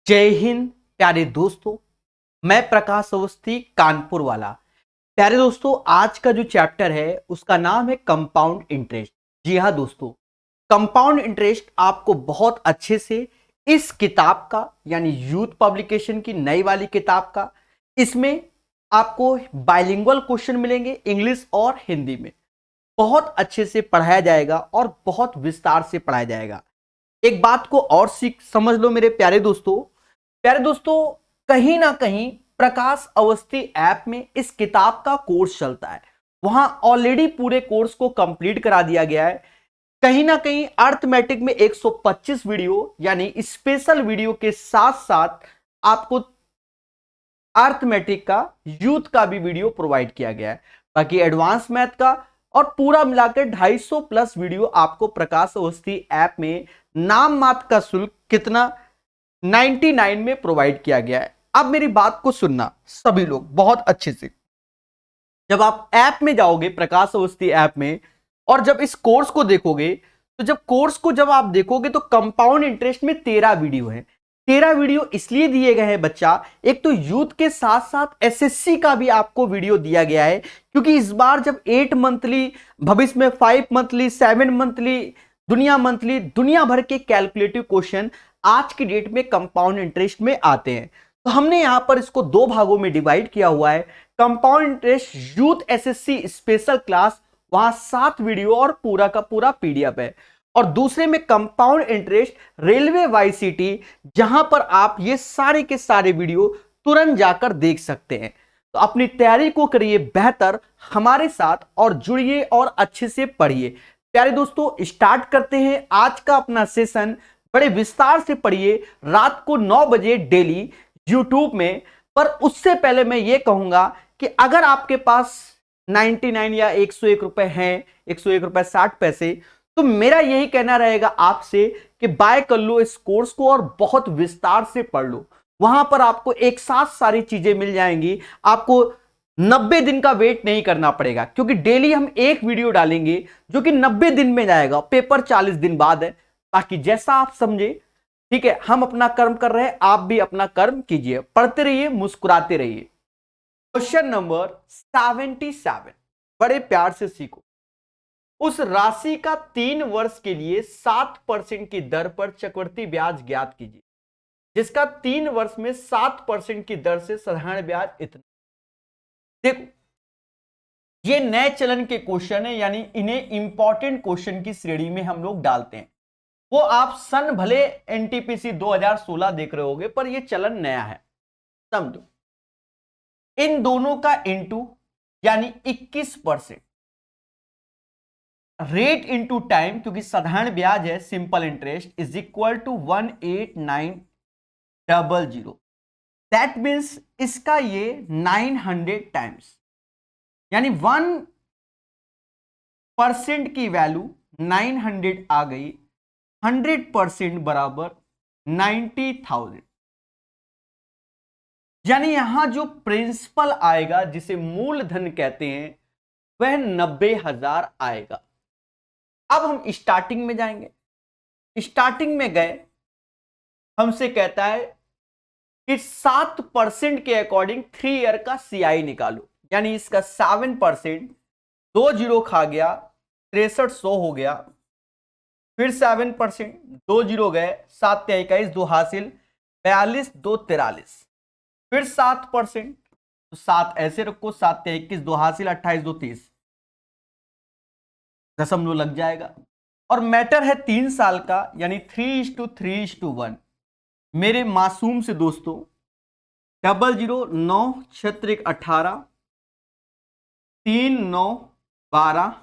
जय हिंद प्यारे दोस्तों। मैं प्रकाश अवस्थी कानपुर वाला। प्यारे दोस्तों, आज का जो चैप्टर है उसका नाम है कंपाउंड इंटरेस्ट। जी हाँ दोस्तों, कंपाउंड इंटरेस्ट आपको बहुत अच्छे से इस किताब का यानी यूथ पब्लिकेशन की नई वाली किताब का, इसमें आपको बाइलिंगुअल क्वेश्चन मिलेंगे इंग्लिश और हिंदी में। बहुत अच्छे से पढ़ाया जाएगा और बहुत विस्तार से पढ़ाया जाएगा। एक बात को और सीख समझ लो मेरे प्यारे दोस्तों, कहीं ना कहीं प्रकाश अवस्थी ऐप में इस किताब का कोर्स चलता है। वहां ऑलरेडी पूरे कोर्स को कंप्लीट करा दिया गया है। कहीं ना कहीं अर्थमेटिक में 125 वीडियो यानी स्पेशल वीडियो के साथ साथ आपको अर्थमेटिक का यूथ का भी वीडियो प्रोवाइड किया गया है। बाकी एडवांस मैथ का और पूरा मिलाकर 250 प्लस वीडियो आपको प्रकाश अवस्थी ऐप में नाम मात्र का शुल्क कितना 99 में प्रोवाइड किया गया है। अब मेरी बात को सुनना सभी लोग बहुत अच्छे से। जब आप ऐप में जाओगे प्रकाश अवस्थी ऐप में और जब इस कोर्स को देखोगे, तो जब आप देखोगे तो कंपाउंड इंटरेस्ट में 13 वीडियो है। 13 वीडियो इसलिए दिए गए हैं बच्चा, एक तो यूथ के साथ साथ एसएससी का भी आपको वीडियो दिया गया है, क्योंकि इस बार जब 8 मंथली, भविष्य में 5 मंथली, 7 मंथली, दुनिया भर के कैलकुलेटिव क्वेश्चन आज की डेट में कंपाउंड इंटरेस्ट में आते हैं। तो हमने यहां पर इसको दो भागों में डिवाइड किया हुआ है। Compound interest youth SSC special class, वहां 7 वीडियो और पूरा का पूरा पीडीएफ है। और दूसरे में कंपाउंड इंटरेस्ट रेलवे वाईसीटी, जहां पर आप ये सारे के सारे वीडियो तुरंत जाकर देख सकते हैं। तो अपनी तैयारी को करिए बेहतर हमारे साथ और जुड़िए और अच्छे से पढ़िए। प्यारे दोस्तों, स्टार्ट करते हैं आज का अपना सेशन। बड़े विस्तार से पढ़िए रात को 9 बजे डेली यूट्यूब में। पर उससे पहले मैं ये कहूंगा कि अगर आपके पास 99 या 101 रुपए हैं, 101 रुपए 60 पैसे, तो मेरा यही कहना रहेगा आपसे कि बाय कर लो इस कोर्स को और बहुत विस्तार से पढ़ लो। वहां पर आपको एक साथ सारी चीजें मिल जाएंगी। आपको 90 दिन का वेट नहीं करना पड़ेगा, क्योंकि डेली हम एक वीडियो डालेंगे जो कि 90 दिन में जाएगा। पेपर 40 दिन बाद है। बाकी जैसा आप समझे, ठीक है। हम अपना कर्म कर रहे हैं, आप भी अपना कर्म कीजिए, पढ़ते रहिए, मुस्कुराते रहिए। क्वेश्चन नंबर 77 बड़े प्यार से सीखो। उस राशि का 3 वर्ष के लिए 7% की दर पर चक्रवृद्धि ब्याज ज्ञात कीजिए, जिसका 3 वर्ष में 7% की दर से साधारण ब्याज इतना। देखो, ये नए चलन के क्वेश्चन है, यानी इन्हें इंपॉर्टेंट क्वेश्चन की श्रेणी में हम लोग डालते हैं। वो आप सन भले एनटीपीसी 2016 देख रहे होगे, पर ये चलन नया है, समझो। इन दोनों का इंटू यानी 21%, रेट इंटू टाइम, क्योंकि साधारण ब्याज है, simple interest, is equal to 18900। That means इसका ये 900 टाइम्स, यानी 1% की वैल्यू 900 आ गई। 100% बराबर 90,000, यानी यहां जो प्रिंसिपल आएगा, जिसे मूलधन कहते हैं, वह 90,000 आएगा। अब हम स्टार्टिंग में जाएंगे। स्टार्टिंग में गए, हमसे कहता है कि 7% के अकॉर्डिंग 3 ईयर का सीआई निकालो, यानी इसका 7%, 2 जीरो खा गया, 6300 हो गया। फिर 7%, 2 जीरो गए, 7 या 21, 2 हासिल, 42, 2 43। फिर 7%, तो 7 ऐसे रखो, 7 या 21, 2 हासिल, 28, 2 30, दशमलव लग जाएगा। और मैटर है 3 साल का, यानी 3:3:1। मेरे मासूम से दोस्तों, 00 9 क्षेत्र 18, 3 9 12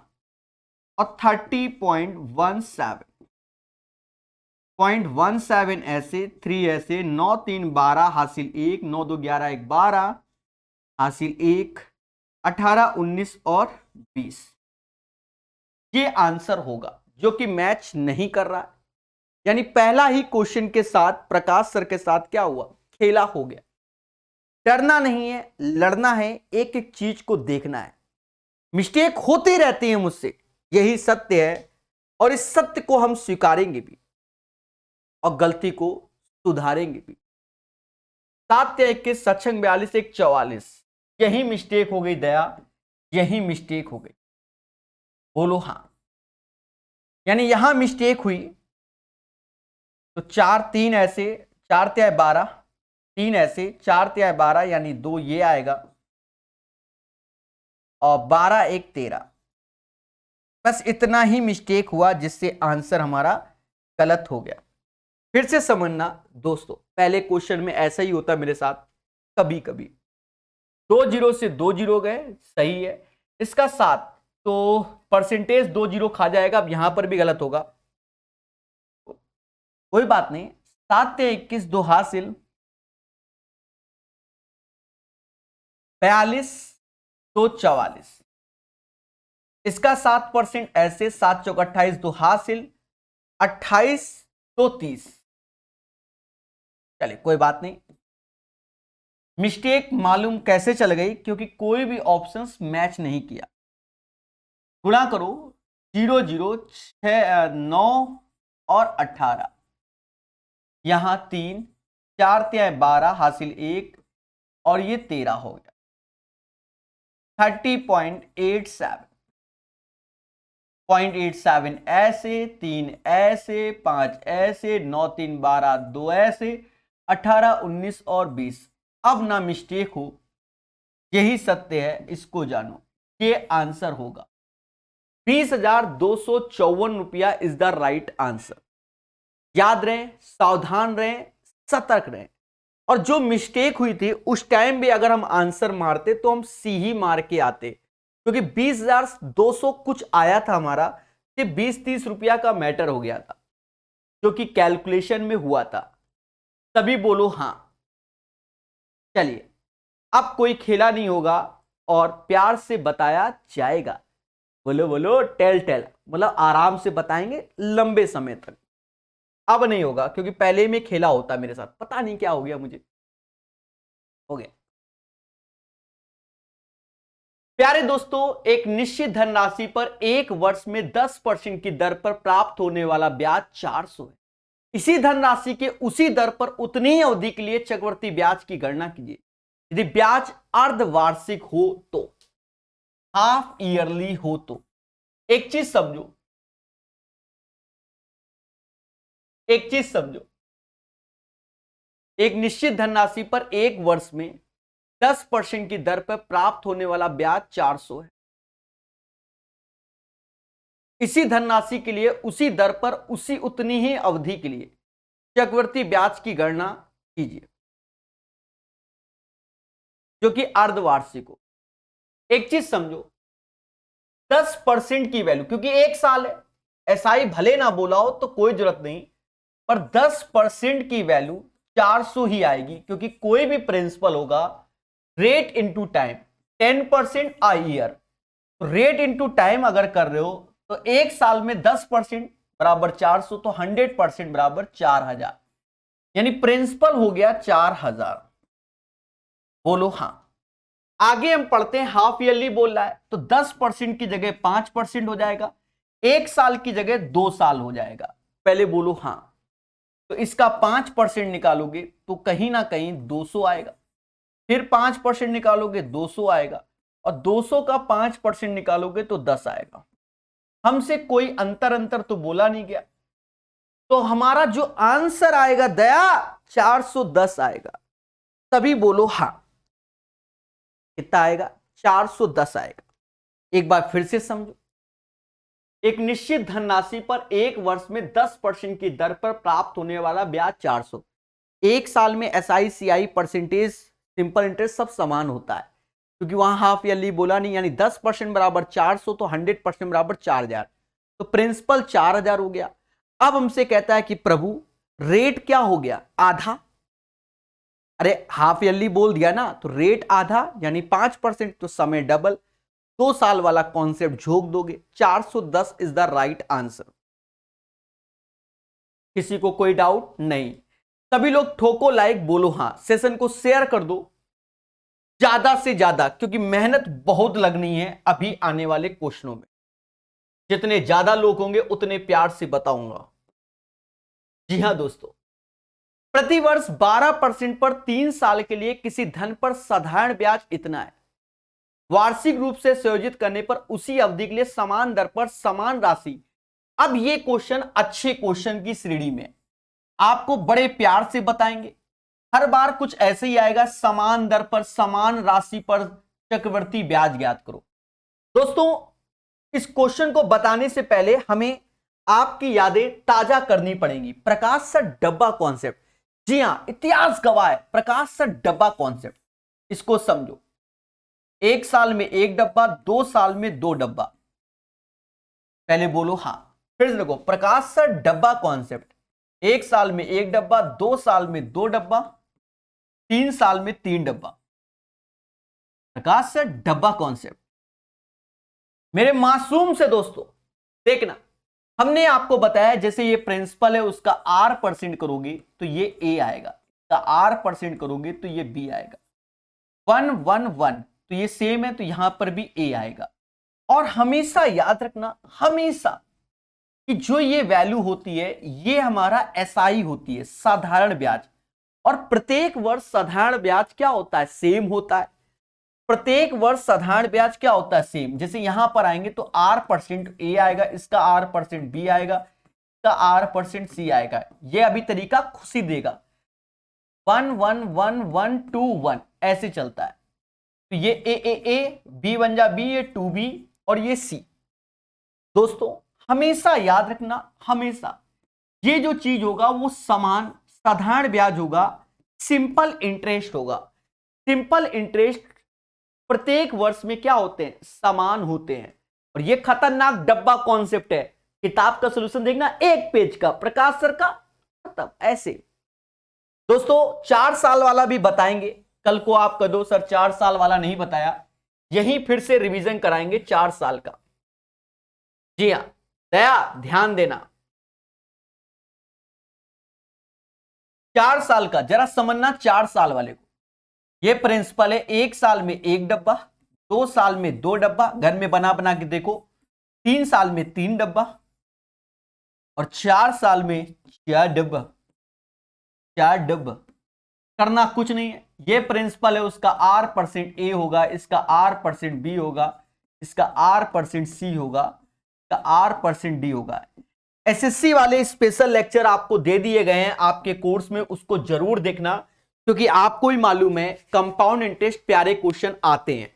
और 30.17 ऐसे, 3 ऐसे, 9 3 12 हासिल 1, 9 2 11 1 12 हासिल 1, 18 19 और 20। ये आंसर होगा, जो कि मैच नहीं कर रहा है। यानी पहला ही क्वेश्चन के साथ प्रकाश सर के साथ क्या हुआ, खेला हो गया। डरना नहीं है, लड़ना है, एक एक चीज को देखना है। मिस्टेक होती रहती है मुझसे, यही सत्य है, और इस सत्य को हम स्वीकारेंगे भी और गलती को सुधारेंगे भी। 7 या 21, सक्षम 42, 1 44। यही मिस्टेक हो गई दया, यही मिस्टेक हो गई। बोलो हाँ। यानी यहां मिस्टेक हुई तो 4 3 ऐसे, 4 त्याय 12, 3 ऐसे, 4 त्याय 12 यानी 2 ये आएगा और 12 1 13। बस इतना ही मिस्टेक हुआ जिससे आंसर हमारा गलत हो गया। फिर से समझना दोस्तों, पहले क्वेश्चन में ऐसा ही होता मेरे साथ कभी कभी। 2 जीरो से 2 जीरो गए, सही है। इसका 7 तो परसेंटेज 2 जीरो खा जाएगा, अब यहां पर भी गलत होगा, कोई बात नहीं। 7 से 21 2 हासिल, 42 2 44। इसका 7% ऐसे, 7 चौक 28 2 हासिल, 28 2 30। चलिए कोई बात नहीं। मिस्टेक मालूम कैसे चल गई, क्योंकि कोई भी ऑप्शंस मैच नहीं किया। गुणा करो 0 0 6 9 और 18, यहां 3, 4 त्याय 12 हासिल 1 और ये 13 हो गया। 30.87, 0.87 ऐसे, 3 ऐसे, 5 ऐसे, 9 3 12 2 ऐसे, 18 19 और 20। अब ना मिस्टेक हो, यही सत्य है, इसको जानो। ये आंसर होगा 20,254 रुपया इज द राइट आंसर। याद रहे, सावधान रहे, सतर्क रहे। और जो मिस्टेक हुई थी उस टाइम भी अगर हम आंसर मारते तो हम सी ही मार के आते, क्योंकि 20,200 कुछ आया था हमारा, कि 20-30 रुपया का मैटर हो गया था जो कि कैलकुलेशन में हुआ था। तभी बोलो हां। चलिए, अब कोई खेला नहीं होगा और प्यार से बताया जाएगा। बोलो बोलो, टेल टेल, मतलब आराम से बताएंगे लंबे समय तक। अब नहीं होगा, क्योंकि पहले में खेला होता मेरे साथ, पता नहीं क्या हो गया मुझे, हो गया। प्यारे दोस्तों, एक निश्चित धनराशि पर एक वर्ष में 10% की दर पर प्राप्त होने वाला ब्याज 400 है। इसी धनराशि के उसी दर पर उतनी ही अवधि के लिए चक्रवृद्धि ब्याज की गणना कीजिए। यदि ब्याज अर्धवार्षिक हो तो, हाफ ईयरली हो तो। एक चीज समझो, एक चीज समझो, एक निश्चित धनराशि पर एक वर्ष में 10% की दर पर प्राप्त होने वाला ब्याज 400 है। इसी धनराशि के लिए उसी दर पर उसी उतनी ही अवधि के लिए चक्रवृद्धि ब्याज की गणना कीजिए, जो कि अर्धवार्षिक हो। एक चीज समझो, 10% की वैल्यू, क्योंकि एक साल है, एसआई भले ना बोला हो तो कोई जरूरत नहीं, पर 10% की वैल्यू 400 ही आएगी, क्योंकि कोई भी प्रिंसिपल होगा रेट इनटू टाइम, 10% आ ईयर। रेट इनटू टाइम अगर कर रहे हो तो एक साल में 10% बराबर 400, तो 100% बराबर 4000, यानी प्रिंसिपल हो गया 4000। बोलो हां। आगे हम पढ़ते हैं, हाफ ईयरली बोल रहा है तो 10% की जगह 5% हो जाएगा, एक साल की जगह 2 साल हो जाएगा। पहले बोलो हां। तो इसका 5% निकालोगे तो कहीं ना कहीं 200 आएगा, फिर 5% निकालोगे 200 आएगा, और 200 का 5% निकालोगे तो 10 आएगा। हमसे कोई अंतर अंतर तो बोला नहीं गया, तो हमारा जो आंसर आएगा दया 410 आएगा। तभी बोलो हां। कितना आएगा? 410 आएगा। एक बार फिर से समझो, एक निश्चित धनराशि पर एक वर्ष में 10% की दर पर प्राप्त होने वाला ब्याज 400। एक साल में SI CI percentage simple interest सब समान होता है, क्योंकि वहां हाफ ईयरली बोला नहीं, यानी 10% बराबर 400, तो 100% बराबर 4000, तो प्रिंसिपल 4000 हो गया। अब हमसे कहता है कि प्रभु रेट क्या हो गया? आधा। अरे हाफ ईयरली बोल दिया ना, तो रेट आधा यानी 5%, तो समय डबल। 2 साल वाला कॉन्सेप्ट झोंक दोगे। 410 इज द राइट आंसर। किसी को कोई डाउट नहीं? सभी लोग ठोको लाइक, बोलो हां, सेशन को शेयर कर दो ज्यादा से ज्यादा, क्योंकि मेहनत बहुत लगनी है अभी आने वाले क्वेश्चनों में। जितने ज्यादा लोग होंगे उतने प्यार से बताऊंगा। जी हां दोस्तों, प्रतिवर्ष 12% पर 3 साल के लिए किसी धन पर साधारण ब्याज इतना है। वार्षिक रूप से संयोजित करने पर उसी अवधि के लिए समान दर पर समान राशि। अब ये क्वेश्चन अच्छे क्वेश्चन की श्रेणी में आपको बड़े प्यार से बताएंगे। हर बार कुछ ऐसे ही आएगा, समान दर पर समान राशि पर चक्रवृद्धि ब्याज ज्ञात करो। दोस्तों, इस क्वेश्चन को बताने से पहले हमें आपकी यादें ताजा करनी पड़ेंगी। प्रकाश सर डब्बा कॉन्सेप्ट, जी हां, इतिहास गवाह है प्रकाश सर डब्बा कॉन्सेप्ट। इसको समझो, 1 साल में 1 डब्बा, 2 साल में 2 डब्बा। पहले बोलो हाँ, फिर से देखो, प्रकाश सर डब्बा कॉन्सेप्ट, 1 साल में 1 डब्बा, 2 साल में 2 डब्बा, 3 साल में 3 डब्बा। प्रकाश सर डब्बा कॉन्सेप्ट। मेरे मासूम से दोस्तों देखना, हमने आपको बताया जैसे ये प्रिंसिपल है उसका R% करोगे तो ये A आएगा, का R% करोगे तो ये B आएगा। 1 1 1 तो ये सेम है तो यहां पर भी A आएगा। और हमेशा याद रखना, हमेशा, कि जो ये वैल्यू होती है ये हमारा SI होती है, साधारण ब्याज। और प्रत्येक वर्ष साधारण ब्याज क्या होता है, सेम होता है। प्रत्येक वर्ष साधारण ब्याज क्या होता है, सेम। जैसे यहां पर आएंगे तो R% A आएगा, इसका R% B आएगा, इसका R% C आएगा। ये अभी तरीका खुशी देगा, 1 1 1 1 2 1 ऐसे चलता है। तो ये A B बन जा B, ये 2B और ये C। दोस्तों हमेशा याद रखना, हमेशा ये जो चीज होगा वो समान साधारण ब्याज होगा, सिंपल इंटरेस्ट होगा। सिंपल इंटरेस्ट प्रत्येक वर्ष में क्या होते हैं, समान होते हैं। और ये खतरनाक डब्बा कॉन्सेप्ट है। किताब का सॉल्यूशन देखना, 1 पेज का, प्रकाश सर का खत्म, ऐसे। दोस्तों 4 साल वाला भी बताएंगे, कल को आप कह दो सर 4 साल वाला नहीं बताया, यही फिर से रिवीजन कराएंगे 4 साल का। जी हां, दया ध्यान देना, 4 साल का जरा समझना। 4 साल वाले को ये प्रिंसिपल है, 1 साल में 1 डब्बा, 2 साल में 2 डब्बा, घर में बना बना के देखो, 3 साल में 3 डब्बा और 4 साल में 4 डब्बा। 4 डब्बा करना कुछ नहीं है। ये प्रिंसिपल है, उसका R% A होगा, इसका R% B होगा, इसका R% C होगा, इसका R% D होगा। SSC वाले स्पेशल लेक्चर आपको दे दिए गए हैं आपके कोर्स में, उसको जरूर देखना, क्योंकि आपको ही मालूम है कंपाउंड इंटरेस्ट प्यारे क्वेश्चन आते हैं।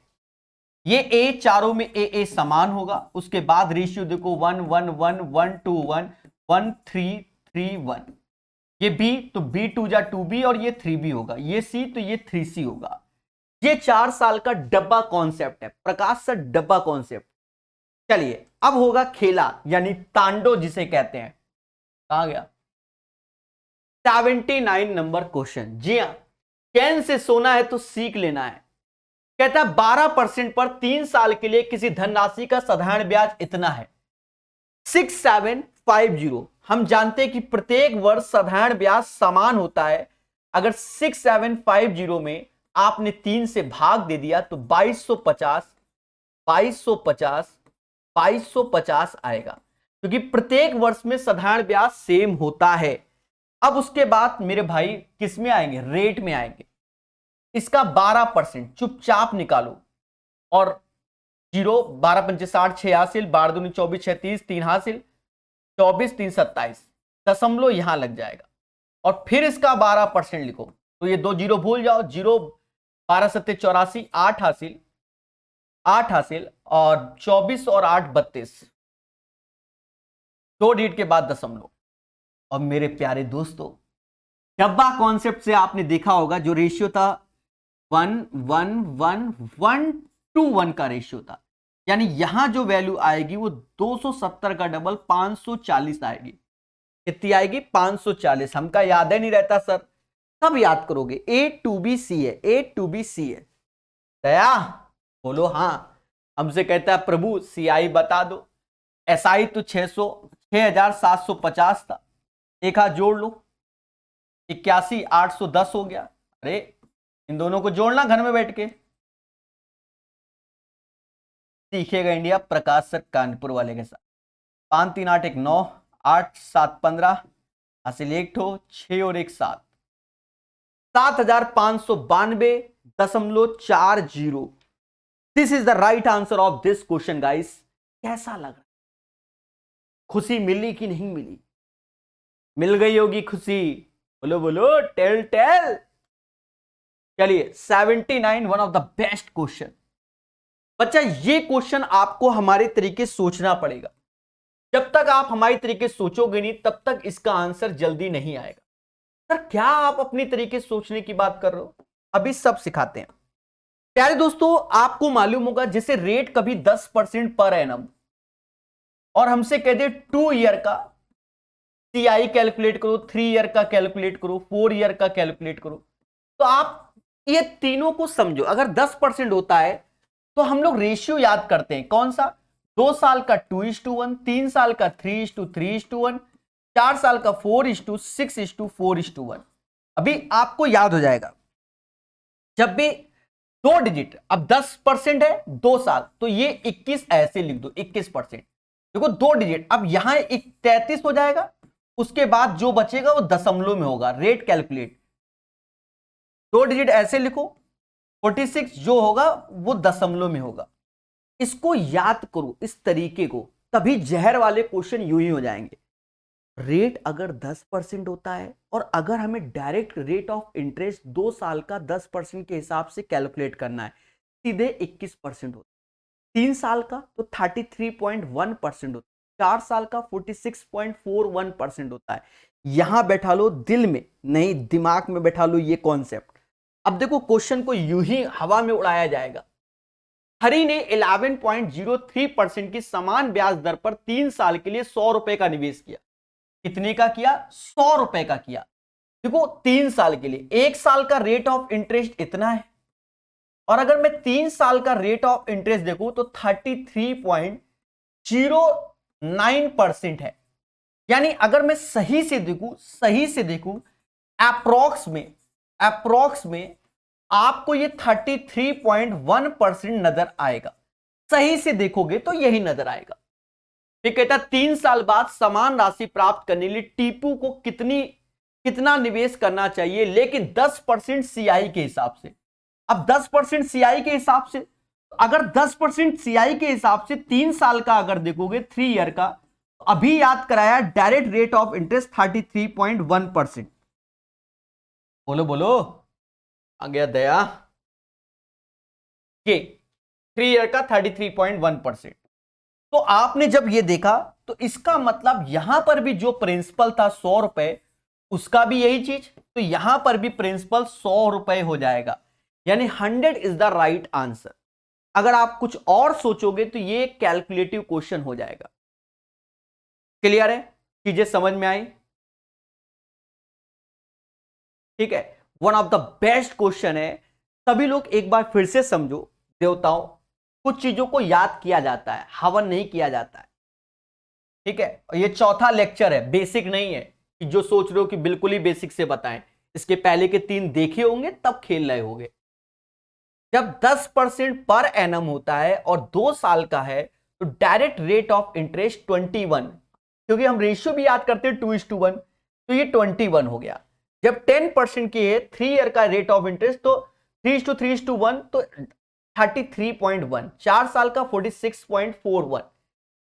ये A चारों में A समान होगा, उसके बाद रेशियो देखो 1 1 1 1 2 1 1 3 3 1। ये B तो B 2 जा 2B और ये 3B होगा, ये C तो ये 3C होगा। ये 4 साल का डब्बा कॉन्सेप्ट है, प्रकाश सर डब्बा कॉन्सेप्ट। चलिए अब होगा खेला, यानी तांडो जिसे कहते हैं। कहां गया 79 नंबर क्वेश्चन। जी हां, चैन से सोना है तो सीख लेना है। कहता है 12% पर 3 साल के लिए किसी धनराशि का साधारण ब्याज इतना है। 6750, हम जानते हैं कि प्रत्येक वर्ष साधारण ब्याज समान होता है। अगर 6750 में आपने 3 से भाग दे दिया तो 2250 2250 2250 आएगा, क्योंकि प्रत्येक वर्ष में साधारण ब्याज सेम होता है। अब उसके बाद मेरे भाई किस में आएंगे, रेट में आएंगे। इसका 12% चुपचाप निकालो और 0 12 पंचे 60 6 हासिल, 12 दूनी 24 6 30 3 हासिल, 24 3 27 दशमलव यहां लग जाएगा। और फिर इसका 12% लिखो तो ये 2 जीरो भूल जाओ, 0 12 सत्ते 84 8 हासिल 8 हासिल और 24 और 8 32, 2 डिजिट के बाद दशमलव। और मेरे प्यारे दोस्तों डब्बा कॉन्सेप्ट से आपने देखा होगा जो रेशियो था 1 1 1 1 2 1 का रेशियो था, यानी यहां जो वैल्यू आएगी वो 270 का डबल 540 आएगी। कितनी आएगी 540। हमका याद है नहीं रहता सर, कब याद करोगे। A2BC है, A2BC है। दया बोलो हाँ, हमसे कहता है प्रभु CI बता दो। SI तो 6750 था, एक हाथ जोड़ लो, 81 810 हो गया। अरे इन दोनों को जोड़ना घर में बैठ के। सीखेगा इंडिया प्रकाश सर कानपुर वाले के साथ। 5 3 8 1 9 8 7 15 हासिल 1 ठो 6 और 1 7 7,592.40। This is the right answer of this question guys. कैसा लग रहा? खुशी मिली कि नहीं मिली? मिल गई होगी खुशी। बोलो बोलो, टेल टेल। चलिए 79, one of the best question. बच्चा ये क्वेश्चन आपको हमारे तरीके सोचना पड़ेगा। जब तक आप हमारी तरीके सोचोगे नहीं तब तक इसका आंसर जल्दी नहीं आएगा। सर क्या आप अपनी तरीके सोचने की बात कर रहे हो? अभी सब सिखाते हैं। प्यारे दोस्तों, आपको मालूम होगा जैसे रेट कभी 10% पर एनम और हमसे कह दे 2 ईयर का सीआई कैलकुलेट करो, 3 ईयर का कैलकुलेट करो, 4 ईयर का कैलकुलेट करो, तो आप ये तीनों को समझो। अगर 10% होता है तो हम लोग रेशियो याद करते हैं। कौन सा? 2 साल का 2:1, 3 साल का 3:3:1, 4 साल का 4:6:4:1। अभी आपको याद हो जाएगा। जब भी 2 डिजिट, अब 10% है 2 साल, तो ये 21 ऐसे लिख दो, 21%। देखो 2 डिजिट, अब यहां 33 हो जाएगा, उसके बाद जो बचेगा वो दशमलव में होगा। रेट कैलकुलेट, 2 डिजिट ऐसे लिखो, 46 जो होगा वो दशमलव में होगा। इसको याद करो इस तरीके को, तभी जहर वाले क्वेश्चन यूं ही हो जाएंगे। रेट अगर 10% होता है और अगर हमें डायरेक्ट रेट ऑफ इंटरेस्ट 2 साल का 10% के हिसाब से कैलकुलेट करना है, सीधे 21% होता है। 3 साल का तो 33.1% होता है, 4 साल का 46.41% होता है। यहां बैठा लो दिल में, नहीं दिमाग में बैठा लो ये कॉन्सेप्ट। अब देखो क्वेश्चन को यूं ही हवा में उड़ाया जाएगा। हरी ने 11.03% की समान ब्याज दर पर 3 साल के लिए 100 रुपए का निवेश किया। कितने का किया? 100 रुपए का किया। देखो 3 साल के लिए, 1 साल का रेट ऑफ इंटरेस्ट इतना है, और अगर मैं 3 साल का रेट ऑफ इंटरेस्ट देखूं तो 33.09% है। यानी अगर मैं सही से देखूं अप्रोक्स में आपको ये 33.1% नजर आएगा। सही से देखोगे तो यही नजर आएगा। ये कहता 3 साल बाद समान राशि प्राप्त करने के लिए टीपू को कितना निवेश करना चाहिए, लेकिन 10% सीआई के हिसाब से। अब 10% सीआई के हिसाब से, अगर 10% सीआई के हिसाब से 3 साल का अगर देखोगे 3 ईयर का, तो अभी याद कराया डायरेक्ट रेट ऑफ इंटरेस्ट 33.1%। बोलो बोलो, आ गया दया। ये 3 ईयर का 33.1%। तो आपने जब ये देखा तो इसका मतलब यहां पर भी जो प्रिंसिपल था 100 रुपए, उसका भी यही चीज, तो यहां पर भी प्रिंसिपल 100 रुपए हो जाएगा। यानी 100 इज द राइट आंसर। अगर आप कुछ और सोचोगे तो ये कैलकुलेटिव क्वेश्चन हो जाएगा। क्लियर है? चीजें समझ में आई? ठीक है, one of the best question है। सभी लोग एक बार फिर से समझो। देवताओं, कुछ चीजों को याद किया जाता है, हवन नहीं किया जाता है। ठीक है, ये चौथा लेक्चर है, बेसिक नहीं है कि जो सोच रहे हो कि बिल्कुल ही बेसिक से बताएं। इसके पहले के 3 देखे होंगे तब खेल रहे होंगे। जब 10% पर एनम होता है और 2 साल का है तो डायरेक्ट रेट ऑफ इंटरेस्ट 21, क्योंकि हम रेशियो भी याद करते हैं 2:1, तो ये 21 हो गया। जब 10% की है 3 ईयर का रेट ऑफ इंटरेस्ट तो 3:3:1, तो 33.1, 4 साल का 46.41।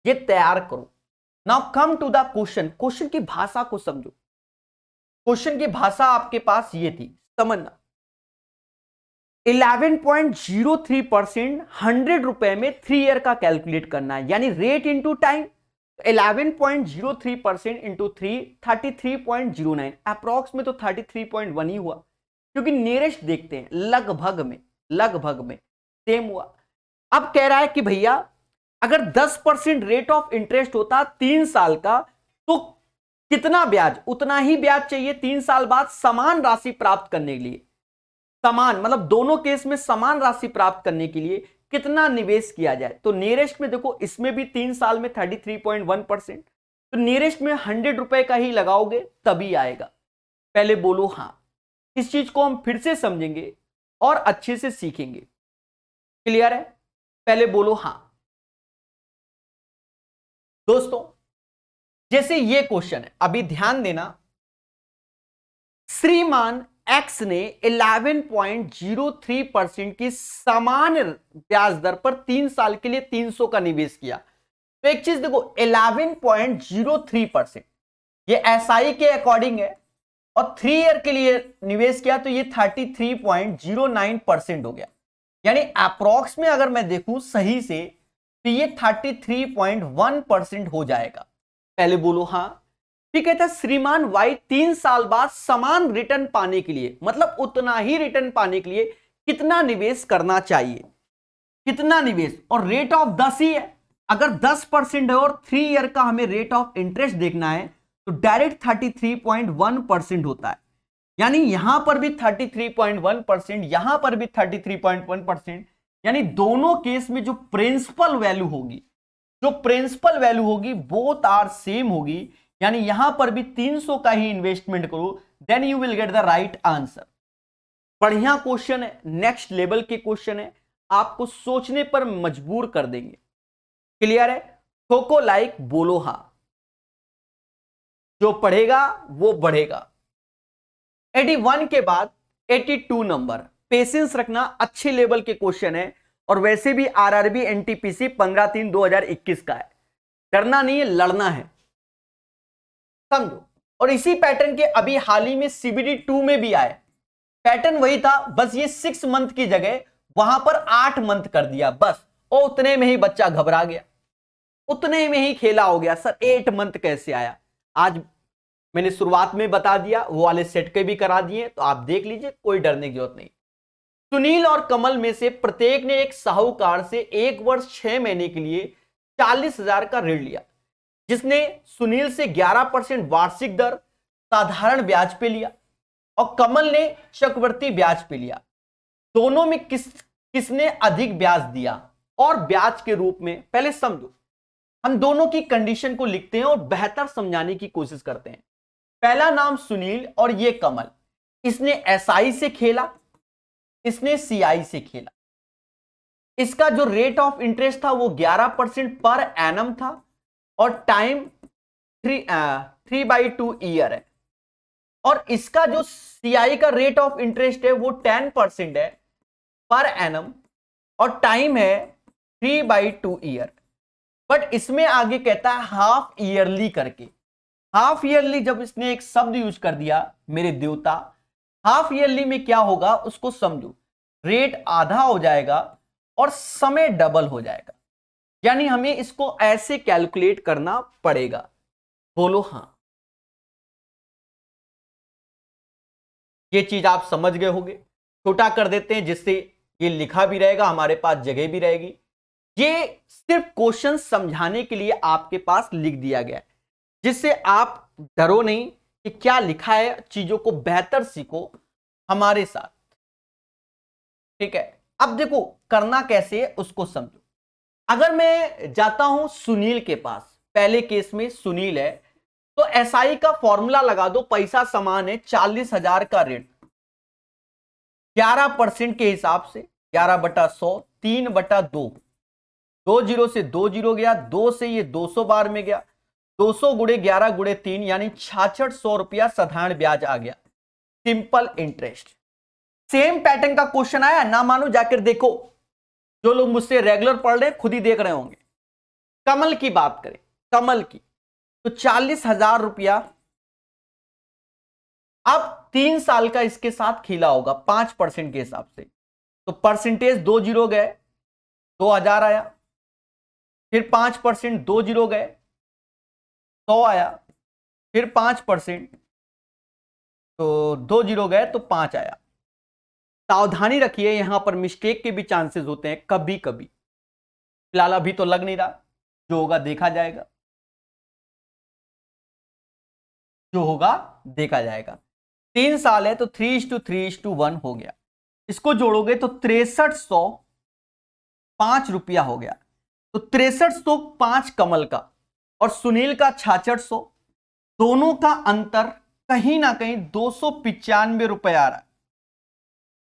ये तैयार करो। Now come to the question. Question की भाषा को समझो। क्वेश्चन की भाषा आपके पास ये थी, समझना। 11.03% 100 रुपए में 3 ईयर का कैलकुलेट करना है, यानी rate into time. 11.03% into 3, 33.09। Approx में तो 33.1 ही हुआ, क्योंकि नियरेस्ट देखते हैं, लगभग में सेम हुआ। अब कह रहा है कि भैया अगर 10% रेट ऑफ इंटरेस्ट होता 3 साल का तो कितना ब्याज? उतना ही ब्याज चाहिए 3 साल बाद समान राशि प्राप्त करने के लिए। समान मतलब दोनों केस में समान राशि प्राप्त करने के लिए कितना निवेश किया जाए? तो नियरेस्ट में देखो, इसमें भी 3 साल में 33.1%, तो नियरेस्ट में 100 रुपए का ही लगाओगे तभी आएगा। पहले बोलो हां। इस चीज को हम फिर से समझेंगे और अच्छे से सीखेंगे। क्लियर है? पहले बोलो हां। दोस्तों जैसे ये क्वेश्चन है, अभी ध्यान देना। श्रीमान एक्स ने 11.03% की समान ब्याज दर पर 3 साल के लिए 300 का निवेश किया। तो एक चीज देखो, 11.03% ये एसआई के अकॉर्डिंग है, और 3 ईयर के लिए निवेश किया तो ये 33.09% हो गया। यानी अप्रोक्स में अगर मैं देखूं सही से तो ये 33.1% हो जाएगा। पहले बोलो हाँ। फिर कहता है श्रीमान वाई 3 साल बाद समान रिटर्न पाने के लिए, मतलब उतना ही रिटर्न पाने के लिए कितना निवेश करना चाहिए, कितना निवेश, और रेट ऑफ 10 ही है। अगर 10% है और 3 ईयर का हमें रेट ऑफ इंटरेस्ट देखना है तो डायरेक्ट 33.1% होता है। यानी यहां पर भी 33.1%, यहां पर भी 33.1%। यानी दोनों केस में जो प्रिंसिपल वैल्यू होगी, बोथ आर सेम होगी। यानी यहां पर भी 300 का ही इन्वेस्टमेंट करो, then you will get the right answer. बढ़िया क्वेश्चन है, नेक्स्ट लेवल के क्वेश्चन है, आपको सोचने पर मजबूर कर देंगे। क्लियर है? ठोको लाइक, बोलो हां। जो पढ़ेगा वो बढ़ेगा। 81 के बाद 82 नंबर, पेशेंस रखना, अच्छे लेवल के क्वेश्चन है, और वैसे भी आरआरबी एनटीपीसी 15/3/2021 का है। डरना नहीं है, लड़ना है, समझो। और इसी पैटर्न के अभी हाल ही में सीबीडी 2 में भी आए, पैटर्न वही था, बस ये 6 मंथ की जगह वहां पर 8 मंथ कर दिया बस, और उतने में ही बच्चा घबरा गया, उतने में ही खेला हो गया। सर 8 मंथ कैसे आया? आज मैंने शुरुआत में बता दिया, वो वाले सेट के भी करा दिए, तो आप देख लीजिए, कोई डरने की जरूरत नहीं। सुनील और कमल में से प्रत्येक ने एक साहूकार से 1 वर्ष 6 महीने के लिए 40,000 का ऋण लिया, जिसने सुनील से 11% वार्षिक दर साधारण ब्याज पे लिया और कमल ने चक्रवृद्धि ब्याज पे लिया। दोनों में किसने अधिक ब्याज दिया? और ब्याज के रूप में, पहले समझो, हम दोनों की कंडीशन को लिखते हैं और बेहतर समझाने की कोशिश करते हैं। पहला नाम सुनील और ये कमल, इसने एसआई से खेला, इसने सीआई से खेला। इसका जो रेट ऑफ इंटरेस्ट था वो 11% पर एनम था, और टाइम 3/2 ईयर है। और इसका जो सीआई का रेट ऑफ इंटरेस्ट है वो 10% है पर एनम, और टाइम है 3/2 ईयर। बट इसमें आगे कहता है हाफ ईयरली करके। हाफ ईयरली जब इसने एक शब्द यूज कर दिया मेरे देवता, हाफ ईयरली में क्या होगा उसको समझो। रेट आधा हो जाएगा और समय डबल हो जाएगा। यानी हमें इसको ऐसे कैलकुलेट करना पड़ेगा। बोलो हां। ये चीज आप समझ गए होंगे। छोटा कर देते हैं जिससे ये लिखा भी रहेगा, हमारे पास जगह भी रहेगी। ये सिर्फ क्वेश्चन समझाने के लिए आपके पास लिख दिया गया है, जिससे आप डरो नहीं कि क्या लिखा है, चीजों को बेहतर सीखो हमारे साथ। ठीक है, अब देखो करना कैसे है उसको समझो। अगर मैं जाता हूं सुनील के पास, पहले केस में सुनील है, तो एसआई का फॉर्मूला लगा दो, पैसा समान है, 40,000 का ऋण 11% के हिसाब से 11/100, 3/2, 2 जीरो से 2 जीरो गया, 2 से ये 200 बार में गया, 200 गुणे 11 गुणे 3 यानी 6600 रुपया साधारण ब्याज आ गया, सिंपल इंटरेस्ट। सेम पैटर्न का क्वेश्चन आया ना, मानो जाकर देखो, जो लोग मुझसे रेगुलर पढ़ रहे खुद ही देख रहे होंगे। कमल की बात करें, कमल की, तो 40,000 रुपया अब 3 साल का इसके साथ खेला होगा 5% के हिसाब से, तो परसेंटेज 2 जीरो गए, 2,000 आया, फिर 5% 2 जीरो गए, 100 आया, फिर 5% तो 2 जीरो गए तो 5 आया। सावधानी रखिए, यहां पर मिस्टेक के भी चांसेस होते हैं कभी कभी। फिलहाल अभी तो लग नहीं रहा, जो होगा देखा जाएगा, जो होगा देखा जाएगा। 3 साल है तो 3:3:1 हो गया। इसको जोड़ोगे तो 6305 रुपया हो गया। तो 6305 कमल का और सुनील का 6600, दोनों का अंतर कहीं ना कहीं 295 रुपए आ रहा है।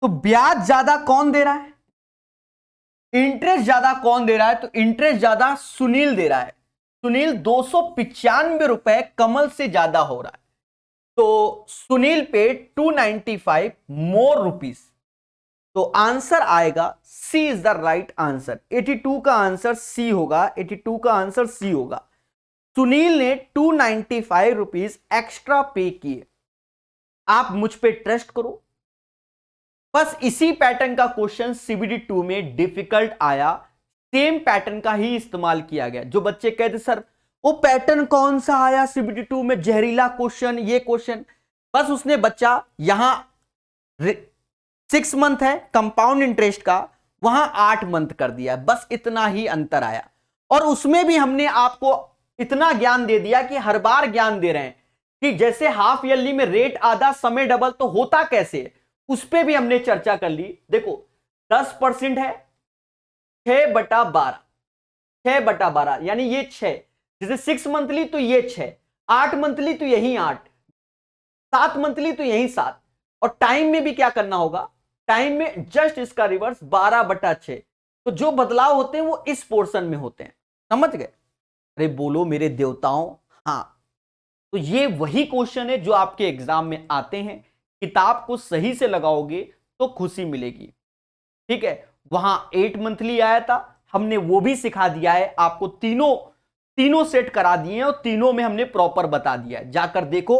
तो ब्याज ज्यादा कौन दे रहा है? इंटरेस्ट ज्यादा कौन दे रहा है? तो इंटरेस्ट ज्यादा सुनील दे रहा है। सुनील 295 रुपए कमल से ज्यादा हो रहा है। तो सुनील पेड 295 मोर रुपीज। तो आंसर आएगा सी इज द राइट आंसर। 82 का आंसर सी होगा, 82 का आंसर सी होगा। सुनील ने 295 रुपीज एक्स्ट्रा पे किए। आप मुझ पे ट्रस्ट करो, बस इसी पैटर्न का क्वेश्चन सीबीडी 2 में डिफिकल्ट आया, सेम पैटर्न का ही इस्तेमाल किया गया। जो बच्चे कहते सर वो पैटर्न कौन सा आया सीबीडी 2 में, जहरीला क्वेश्चन, ये क्वेश्चन, बस उसने बच्चा यहां 6 मंथ है कंपाउंड इंटरेस्ट का, वहां 8 मंथ कर दिया, बस इतना ही अंतर आया। और उसमें भी हमने आपको इतना ज्ञान दे दिया कि हर बार ज्ञान दे रहे हैं कि जैसे हाफ ईयरली में रेट आधा समय डबल, तो होता कैसे, उस पर भी हमने चर्चा कर ली। देखो 10% है 6/12, 6/12 यानी ये 6, जैसे 6 मंथली तो ये 6, 8 मंथली तो यही 8, 7 मंथली तो यही 7। और टाइम में भी क्या करना होगा, टाइम में जस्ट इसका रिवर्स 12/6। तो जो बदलाव होते हैं वो इस पोर्शन में होते हैं, समझ गए। अरे बोलो मेरे देवताओं, हां। तो ये वही क्वेश्चन है जो आपके एग्जाम में आते हैं। किताब को सही से लगाओगे तो खुशी मिलेगी, ठीक है। वहां 8 मंथली आया था, हमने वो भी सिखा दिया है आपको, तीनों सेट करा दिए हैं और तीनों में हमने प्रॉपर बता दिया है। जाकर देखो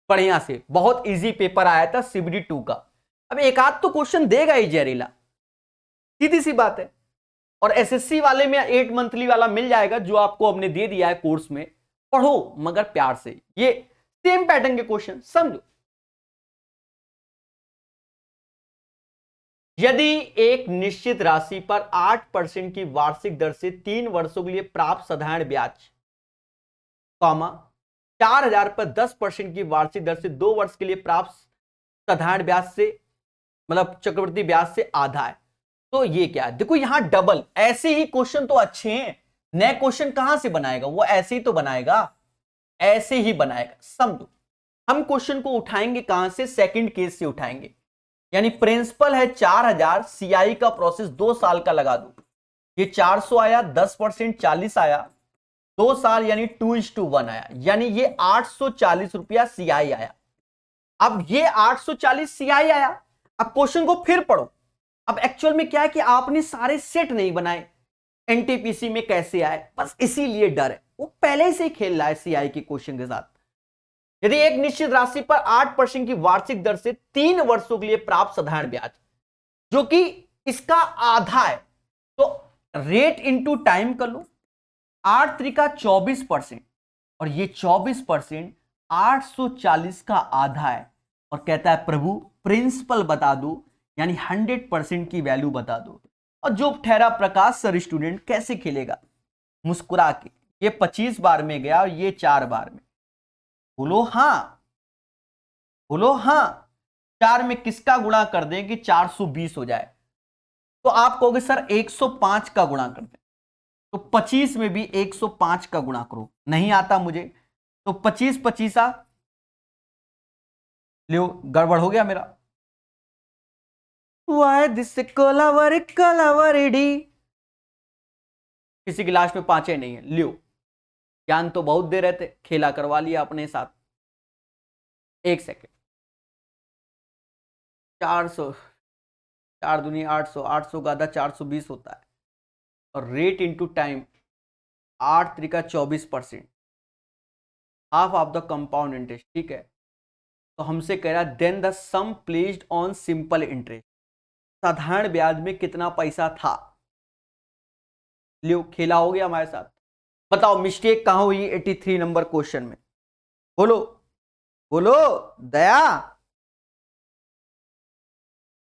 बढ़िया से, बहुत इजी पेपर आया था सीबीडी 2 का। अब एक आध तो क्वेश्चन देगा ही जहरीला, सीधी सी बात है। और एसएससी वाले में 8 मंथली वाला मिल जाएगा जो आपको हमने दे दिया है कोर्स में, पढ़ो मगर प्यार से। ये सेम पैटर्न के क्वेश्चन समझो। यदि एक निश्चित राशि पर 8% की वार्षिक दर से 3 वर्षों के लिए प्राप्त साधारण ब्याज, 4000 पर 10% की वार्षिक दर से 2 वर्ष के लिए प्राप्त साधारण ब्याज से, मतलब चक्रवृद्धि ब्याज से आधा है, तो ये क्या है। देखो यहां डबल, ऐसे ही क्वेश्चन तो अच्छे हैं, नए क्वेश्चन कहां से बनाएगा वो, ऐसे ही तो बनाएगा, ऐसे ही बनाएगा, समझो। हम क्वेश्चन को उठाएंगे कहां से, सेकंड केस से उठाएंगे। यानी प्रिंसिपल है 4000, सीआई का प्रोसेस 2 साल का लगा दो, ये 400 आया, 10% 40 आया, 2 साल यानी 2:1 आया, यानी ये 840 रुपया सीआई आया। अब ये 840 सीआई आया, अब क्वेश्चन को फिर पढ़ो। अब एक्चुअल में क्या है कि आपने सारे सेट नहीं बनाए, एनटीपीसी में कैसे आए, बस इसीलिए डर है, वो पहले से ही खेल रहा है सीआई के क्वेश्चन के साथ। यदि एक निश्चित राशि पर 8% की वार्षिक दर से 3 वर्षों के लिए प्राप्त साधारण ब्याज, जो कि इसका आधा है, तो रेट इंटू टाइम कर लो, 8 त्रिका 24%, और ये 24% 840 का आधा है। और कहता है प्रभु प्रिंसिपल बता दो, यानी 100% की वैल्यू बता दो। और जो ठहरा प्रकाश सर स्टूडेंट कैसे खेलेगा, मुस्कुरा के। ये 25 बार में गया और ये 4 बार में। बोलो हां, बोलो हां। 4 में किसका गुणा कर दें कि 420 हो जाए, तो आप कहोगे सर 105 का गुणा कर दें, तो 25 में भी 105 का गुणा करो, नहीं आता मुझे, तो 25 25 लो, गड़बड़ हो गया मेरा। Why this कलावरी, किसी की लाश में 5 नहीं है, लियो। ज्ञान तो बहुत दे रहे थे, खेला करवा लिया अपने साथ। 1 सेकेंड, 400, 4 दूनी 800, 800 का आधा 420 होता है, और रेट इंटू टाइम 8 त्रिका 24%, half of the compound interest, ठीक है। तो हमसे कह रहा then the sum placed on simple interest, साधारण ब्याज में कितना पैसा था। लियो, खेला हो गया हमारे साथ। बताओ मिस्टेक कहां हुई 83 नंबर क्वेश्चन में, बोलो बोलो दया।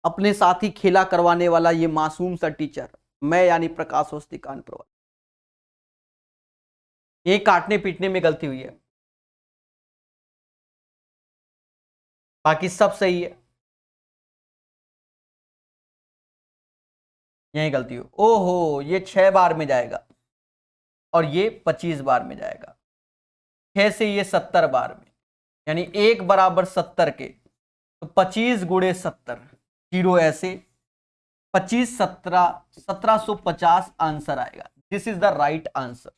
अपने साथ ही खेला करवाने वाला ये मासूम सा टीचर, मैं यानी प्रकाश अवस्थी कानपुर। ये काटने पीटने में गलती हुई है, बाकी सब सही है, यही गलती हो। ओहो, ये 6 बार में जाएगा और ये 25 बार में जाएगा, 6 से ये 70 बार में, यानी 1 बराबर 70 के, तो 25 गुणे 70, 0 ऐसे 25 17 1750 आंसर आएगा। This is the right answer.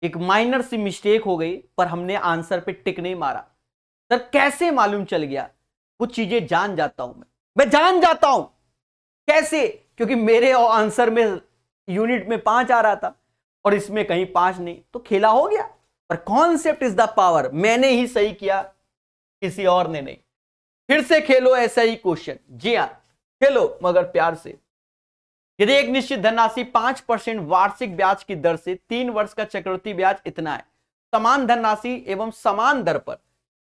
एक माइनर सी मिस्टेक हो गई, पर हमने आंसर पे टिक नहीं मारा, सर कैसे मालूम चल गया? वो चीजें जान जाता हूं मैं जान जाता हूं। कैसे? क्योंकि मेरे आंसर में यूनिट में 5 आ रहा था और इसमें कहीं 5 नहीं, तो खेला हो गया। पर कॉन्सेप्ट इज द पावर। मैंने ही सही किया, किसी और ने नहीं। फिर से खेलो ऐसा ही क्वेश्चन। जी हां, खेलो मगर प्यार से। यदि एक निश्चित धनराशि 5% वार्षिक ब्याज की दर से 3 वर्ष का चक्रवृद्धि ब्याज इतना है, समान धनराशि एवं समान दर पर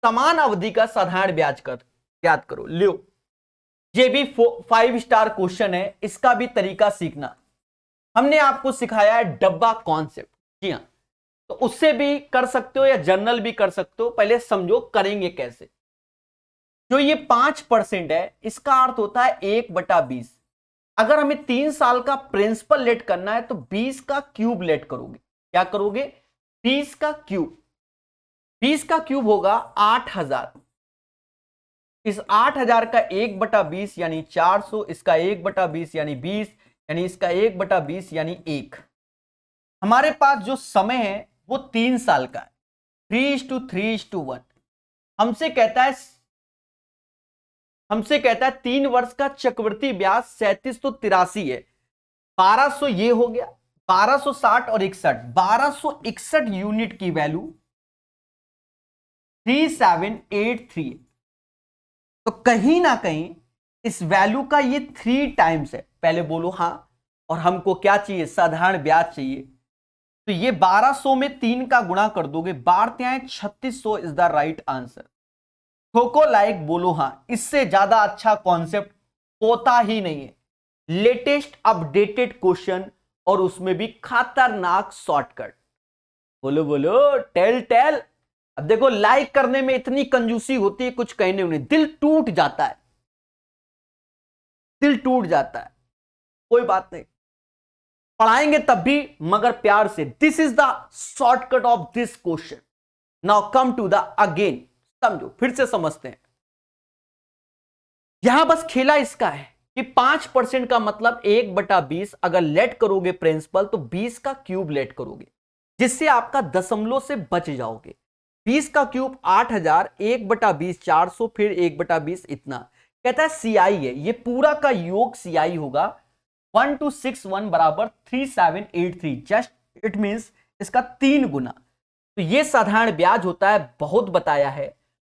समान अवधि का साधारण ब्याज कर याद करो। लो, ये भी 5 स्टार क्वेश्चन है, इसका भी तरीका सीखना। हमने आपको सिखाया है डब्बा कॉन्सेप्ट। जी हां, तो उससे भी कर सकते हो या जर्नल भी कर सकते हो। पहले समझो करेंगे कैसे। जो ये 5% है, इसका अर्थ होता है 1/20। अगर हमें 3 साल का प्रिंसिपल लेट करना है तो 20 का क्यूब लेट करोगे। क्या करोगे? 20 का क्यूब। 20 का क्यूब होगा 8000। इस 8000 का 1/20 यानी 400, इसका 1/20 यानी 20, यानी इसका 1/20 यानी 1। हमारे पास जो समय है वो 3 साल का है, 3:3:1। हमसे कहता है 3 वर्ष का चक्रवृद्धि ब्याज 3783 है। 1200 ये हो गया, 1260 और 61, 1261 यूनिट की वैल्यू 3783 है। तो कहीं ना कहीं इस वैल्यू का ये 3 टाइम्स है। पहले बोलो हां। और हमको क्या चाहिए? साधारण ब्याज चाहिए। तो ये 1200 में 3 का गुणा कर दोगे, 3600 इज द राइट आंसर। ठोको लाइक, बोलो हां। इससे ज्यादा अच्छा कॉन्सेप्ट होता ही नहीं है। लेटेस्ट अपडेटेड क्वेश्चन और उसमें भी खतरनाक शॉर्टकट। बोलो बोलो, टेल टेल। अब देखो, लाइक करने में इतनी कंजूसी होती है, कुछ कहने उन्हें दिल टूट जाता है, दिल टूट जाता है। कोई बात नहीं, पढ़ाएंगे तब भी मगर प्यार से। This is the shortcut of this question. Now come to the again. समझो, फिर से समझते हैं। यहां बस खेला इसका है कि 5% का मतलब 1/20। अगर लेट करोगे प्रिंसिपल तो 20 का क्यूब लेट करोगे, जिससे आपका दशमलव से बच जाओगे। 20 का क्यूब 8000, 1/20 400, फिर 1/20 इतना। कहता है सीआई है, ये पूरा का योग सीआई होगा 1261 बराबर 3783। जस्ट इट मींस इसका 3 गुना। तो ये साधारण ब्याज होता है। बहुत बताया है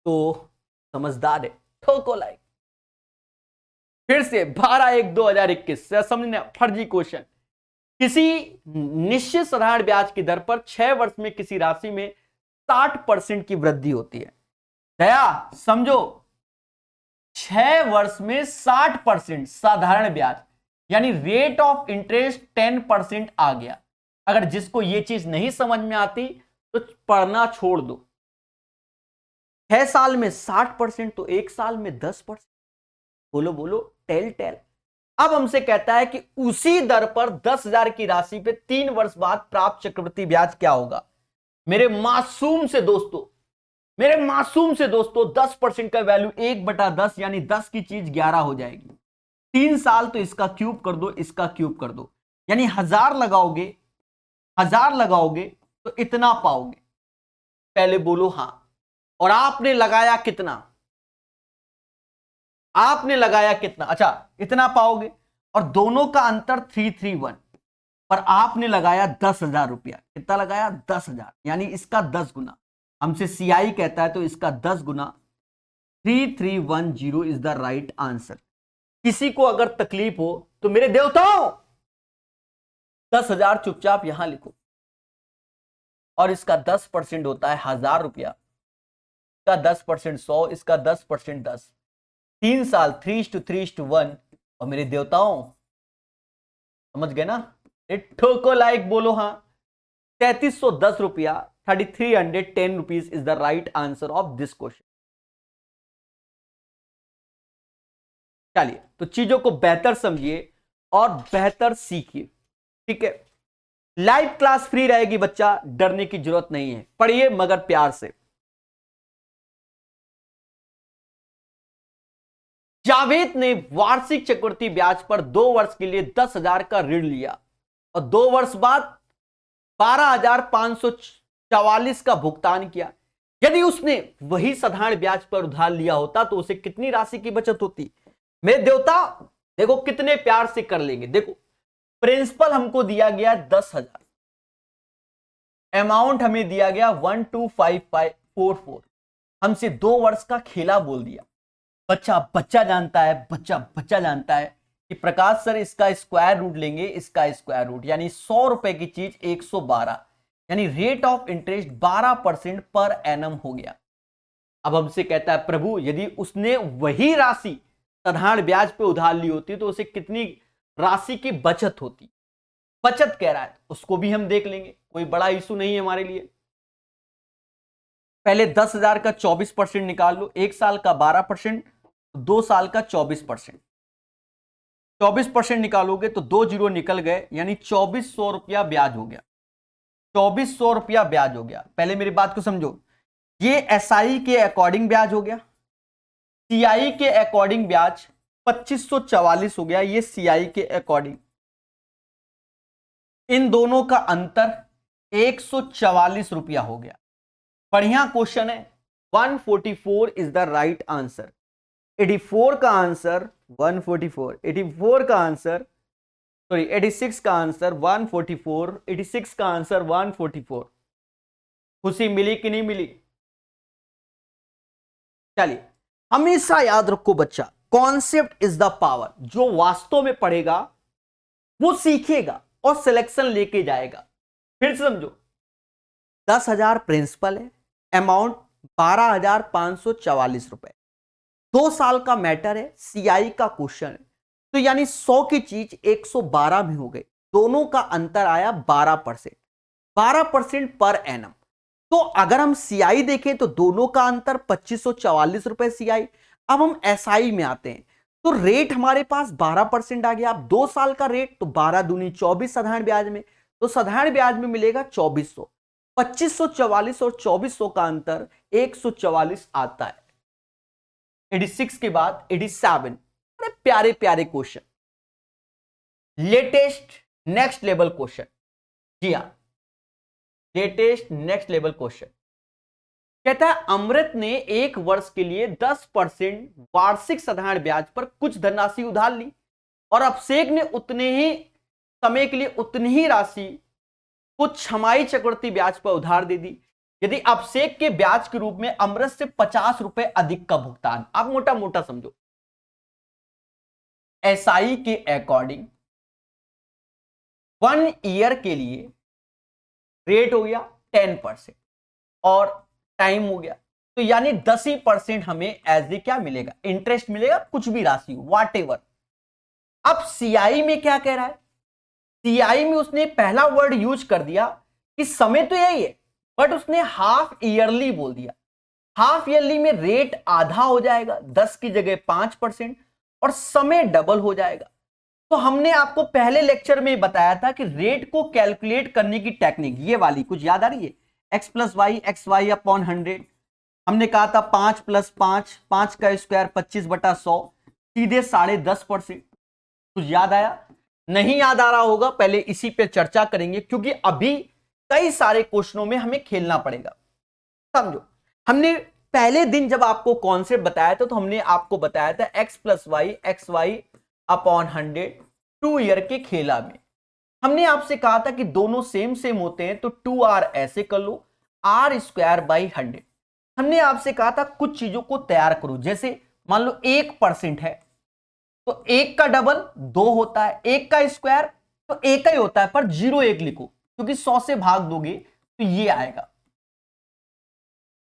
तो समझदार है। ठोको लाइक। फिर से 12/1/2021 से समझना फर्जी क्वेश्चन। किसी निश्चित साधारण ब्याज की दर पर 6 वर्ष में किसी राशि में 60% की वृद्धि होती है। दया समझो, 6 वर्ष में 60% साधारण ब्याज यानी रेट ऑफ इंटरेस्ट 10% आ गया। अगर जिसको ये चीज नहीं समझ में आती तो पढ़ना छोड़ दो। 6 साल में 60% तो 1 साल में 10%। बोलो बोलो, टेल टेल। अब हमसे कहता है कि उसी दर पर 10,000 की राशि पे 3 वर्ष बाद प्राप्त चक्रवृद्धि ब्याज क्या होगा। मेरे मासूम से दोस्तों, 10% का वैल्यू 1/10 यानी 10 की चीज 11 हो जाएगी। 3 साल तो इसका क्यूब कर दो, इसका क्यूब कर दो, यानी 1000 लगाओगे तो इतना पाओगे। पहले बोलो हां। और आपने लगाया कितना? अच्छा, इतना पाओगे। और दोनों का अंतर 331, पर आपने लगाया 10,000 रुपया। कितना लगाया? 10,000, यानी इसका 10 गुना। हमसे सीआई कहता है तो इसका 10 गुना। 3310 इज द राइट आंसर। किसी को अगर तकलीफ हो तो मेरे देवताओं 10,000 चुपचाप यहां लिखो। और इसका 10% होता है 1000 रुपया। इसका 10% 100, इसका 10% 10। 3 साल 3:3:1। और मेरे देवताओं समझ गए ना? ठोको लाइक, बोलो हां। 3310 रुपया, 3310 rupees is the right answer of this question. चलिए, तो चीजों को बेहतर समझिए और बेहतर सीखिए। ठीक है, लाइव क्लास फ्री रहेगी बच्चा, डरने की जरूरत नहीं है। पढ़िए मगर प्यार से। जावेद ने वार्षिक चक्रवृद्धि ब्याज पर 2 वर्ष के लिए 10,000 का ऋण लिया और 2 वर्ष बाद 12,544 का भुगतान किया। यदि उसने वही साधारण ब्याज पर उधार लिया होता तो उसे कितनी राशि की बचत होती। मेरे देवता देखो कितने प्यार से कर लेंगे। देखो प्रिंसिपल हमको दिया गया 10,000, अमाउंट हमें दिया गया 125544, हमसे 2 वर्ष का खेला बोल दिया। बच्चा बच्चा जानता है, बच्चा बच्चा जानता है कि प्रकाश सर इसका स्क्वायर रूट लेंगे, इसका स्क्वायर रूट यानी 100 रुपए की चीज 112, यानी rate of interest 12% per annum हो गया। अब हमसे कहता है प्रभु यदि उसने वही राशि साधारण ब्याज पे उधार ली होती तो उसे कितनी राशि की बचत होती। बचत कह रहा है उसको भी हम देख लेंगे, कोई बड़ा इशू नहीं है हमारे लिए। पहले 10,000 का 24% निकाल लो, 1 साल का 12%, 2 साल का 24%। 24% निकालोगे तो 2 जीरो निकल गए, यानी 2400 रुपया ब्याज हो गया। 2400 रुपया ब्याज हो गया। पहले मेरी बात को समझो, ये एसआई के अकॉर्डिंग ब्याज हो गया, सीआई के अकॉर्डिंग ब्याज 2544 हो गया, ये सीआई के अकॉर्डिंग। इन दोनों का अंतर 144 रुपया हो गया। बढ़िया क्वेश्चन है। 144 इज द राइट आंसर। 84 का आंसर 144, 84 का आंसर सॉरी 86 का आंसर 144, 86 का आंसर 144। खुशी मिली कि नहीं मिली? चलिए हमेशा याद रखो बच्चा, कॉन्सेप्ट इज द पावर। जो वास्तव में पढ़ेगा वो सीखेगा और सिलेक्शन लेके जाएगा। फिर से समझो, 10,000 प्रिंसिपल है, अमाउंट 12,544 रुपए, 2 साल का मैटर है, सीआई का क्वेश्चन है, तो यानी 100 की चीज 112 में हो गई। दोनों का अंतर आया 12%, 12% पर एनम। तो अगर हम सीआई देखें तो दोनों का अंतर 2544 रुपए सीआई। अब हम एसआई में आते हैं तो रेट हमारे पास 12% आ गया। अब 2 साल का रेट तो 12 दूनी 24 साधारण ब्याज में, तो साधारण ब्याज में मिलेगा 2400। 2544 और 2400 का अंतर 144 आता है। 86 के बाद 87। अरे प्यारे प्यारे question, latest next level question. जी हां, लेटेस्ट नेक्स्ट लेवल क्वेश्चन कहता है अमृत ने 1 वर्ष के लिए 10% वार्षिक साधारण ब्याज पर कुछ धनराशि उधार ली और अभिषेक ने उतने ही समय के लिए उतनी ही राशि कुछ छमाही चक्रवृद्धि ब्याज पर उधार दे दी। यदि अभिषेक के ब्याज के रूप में अमृत से 50 रुपए अधिक का भुगतान। आप मोटा मोटा समझो, एसआई के अकॉर्डिंग 1 ईयर के लिए रेट हो गया 10% और टाइम हो गया, तो यानी 10% हमें एज ए क्या मिलेगा, इंटरेस्ट मिलेगा, कुछ भी राशि हो वॉट एवर। अब सीआई में क्या कह रहा है, सीआई में उसने पहला वर्ड यूज कर दिया कि समय तो यही है बट उसने हाफ ईयरली बोल दिया। हाफ ईयरली में रेट आधा हो जाएगा, 10 की जगह 5% और समय डबल हो जाएगा। तो हमने आपको पहले लेक्चर में बताया था कि रेट को कैलकुलेट करने की टेक्निक ये वाली कुछ याद आ रही है, x plus Y X Y upon 100। हमने कहा था 5 प्लस 5, 5 का स्क्वायर 25/100, सीधे 10.5%। कुछ याद आया? नहीं याद आ रहा होगा, पहले इसी पे चर्चा करेंगे क्योंकि अभी कई सारे क्वेश्चनों में हमें खेलना पड़ेगा। समझो, हमने पहले दिन जब आपको कॉन्सेप्ट बताया था तो हमने आपको बताया था x plus Y X Y upon 100 2 year के खेला में। हमने आपसे कहा था कि दोनों सेम सेम होते हैं तो 2r ऐसे कर लो, r स्क्वायर बाई 100। हमने आपसे कहा था कुछ चीजों को तैयार करो, जैसे मान लो 1% है तो 1 का डबल 2 होता है, 1 का स्क्वायर तो 1 ही होता है पर 01 लिखो क्योंकि 100 से भाग दोगे तो ये आएगा।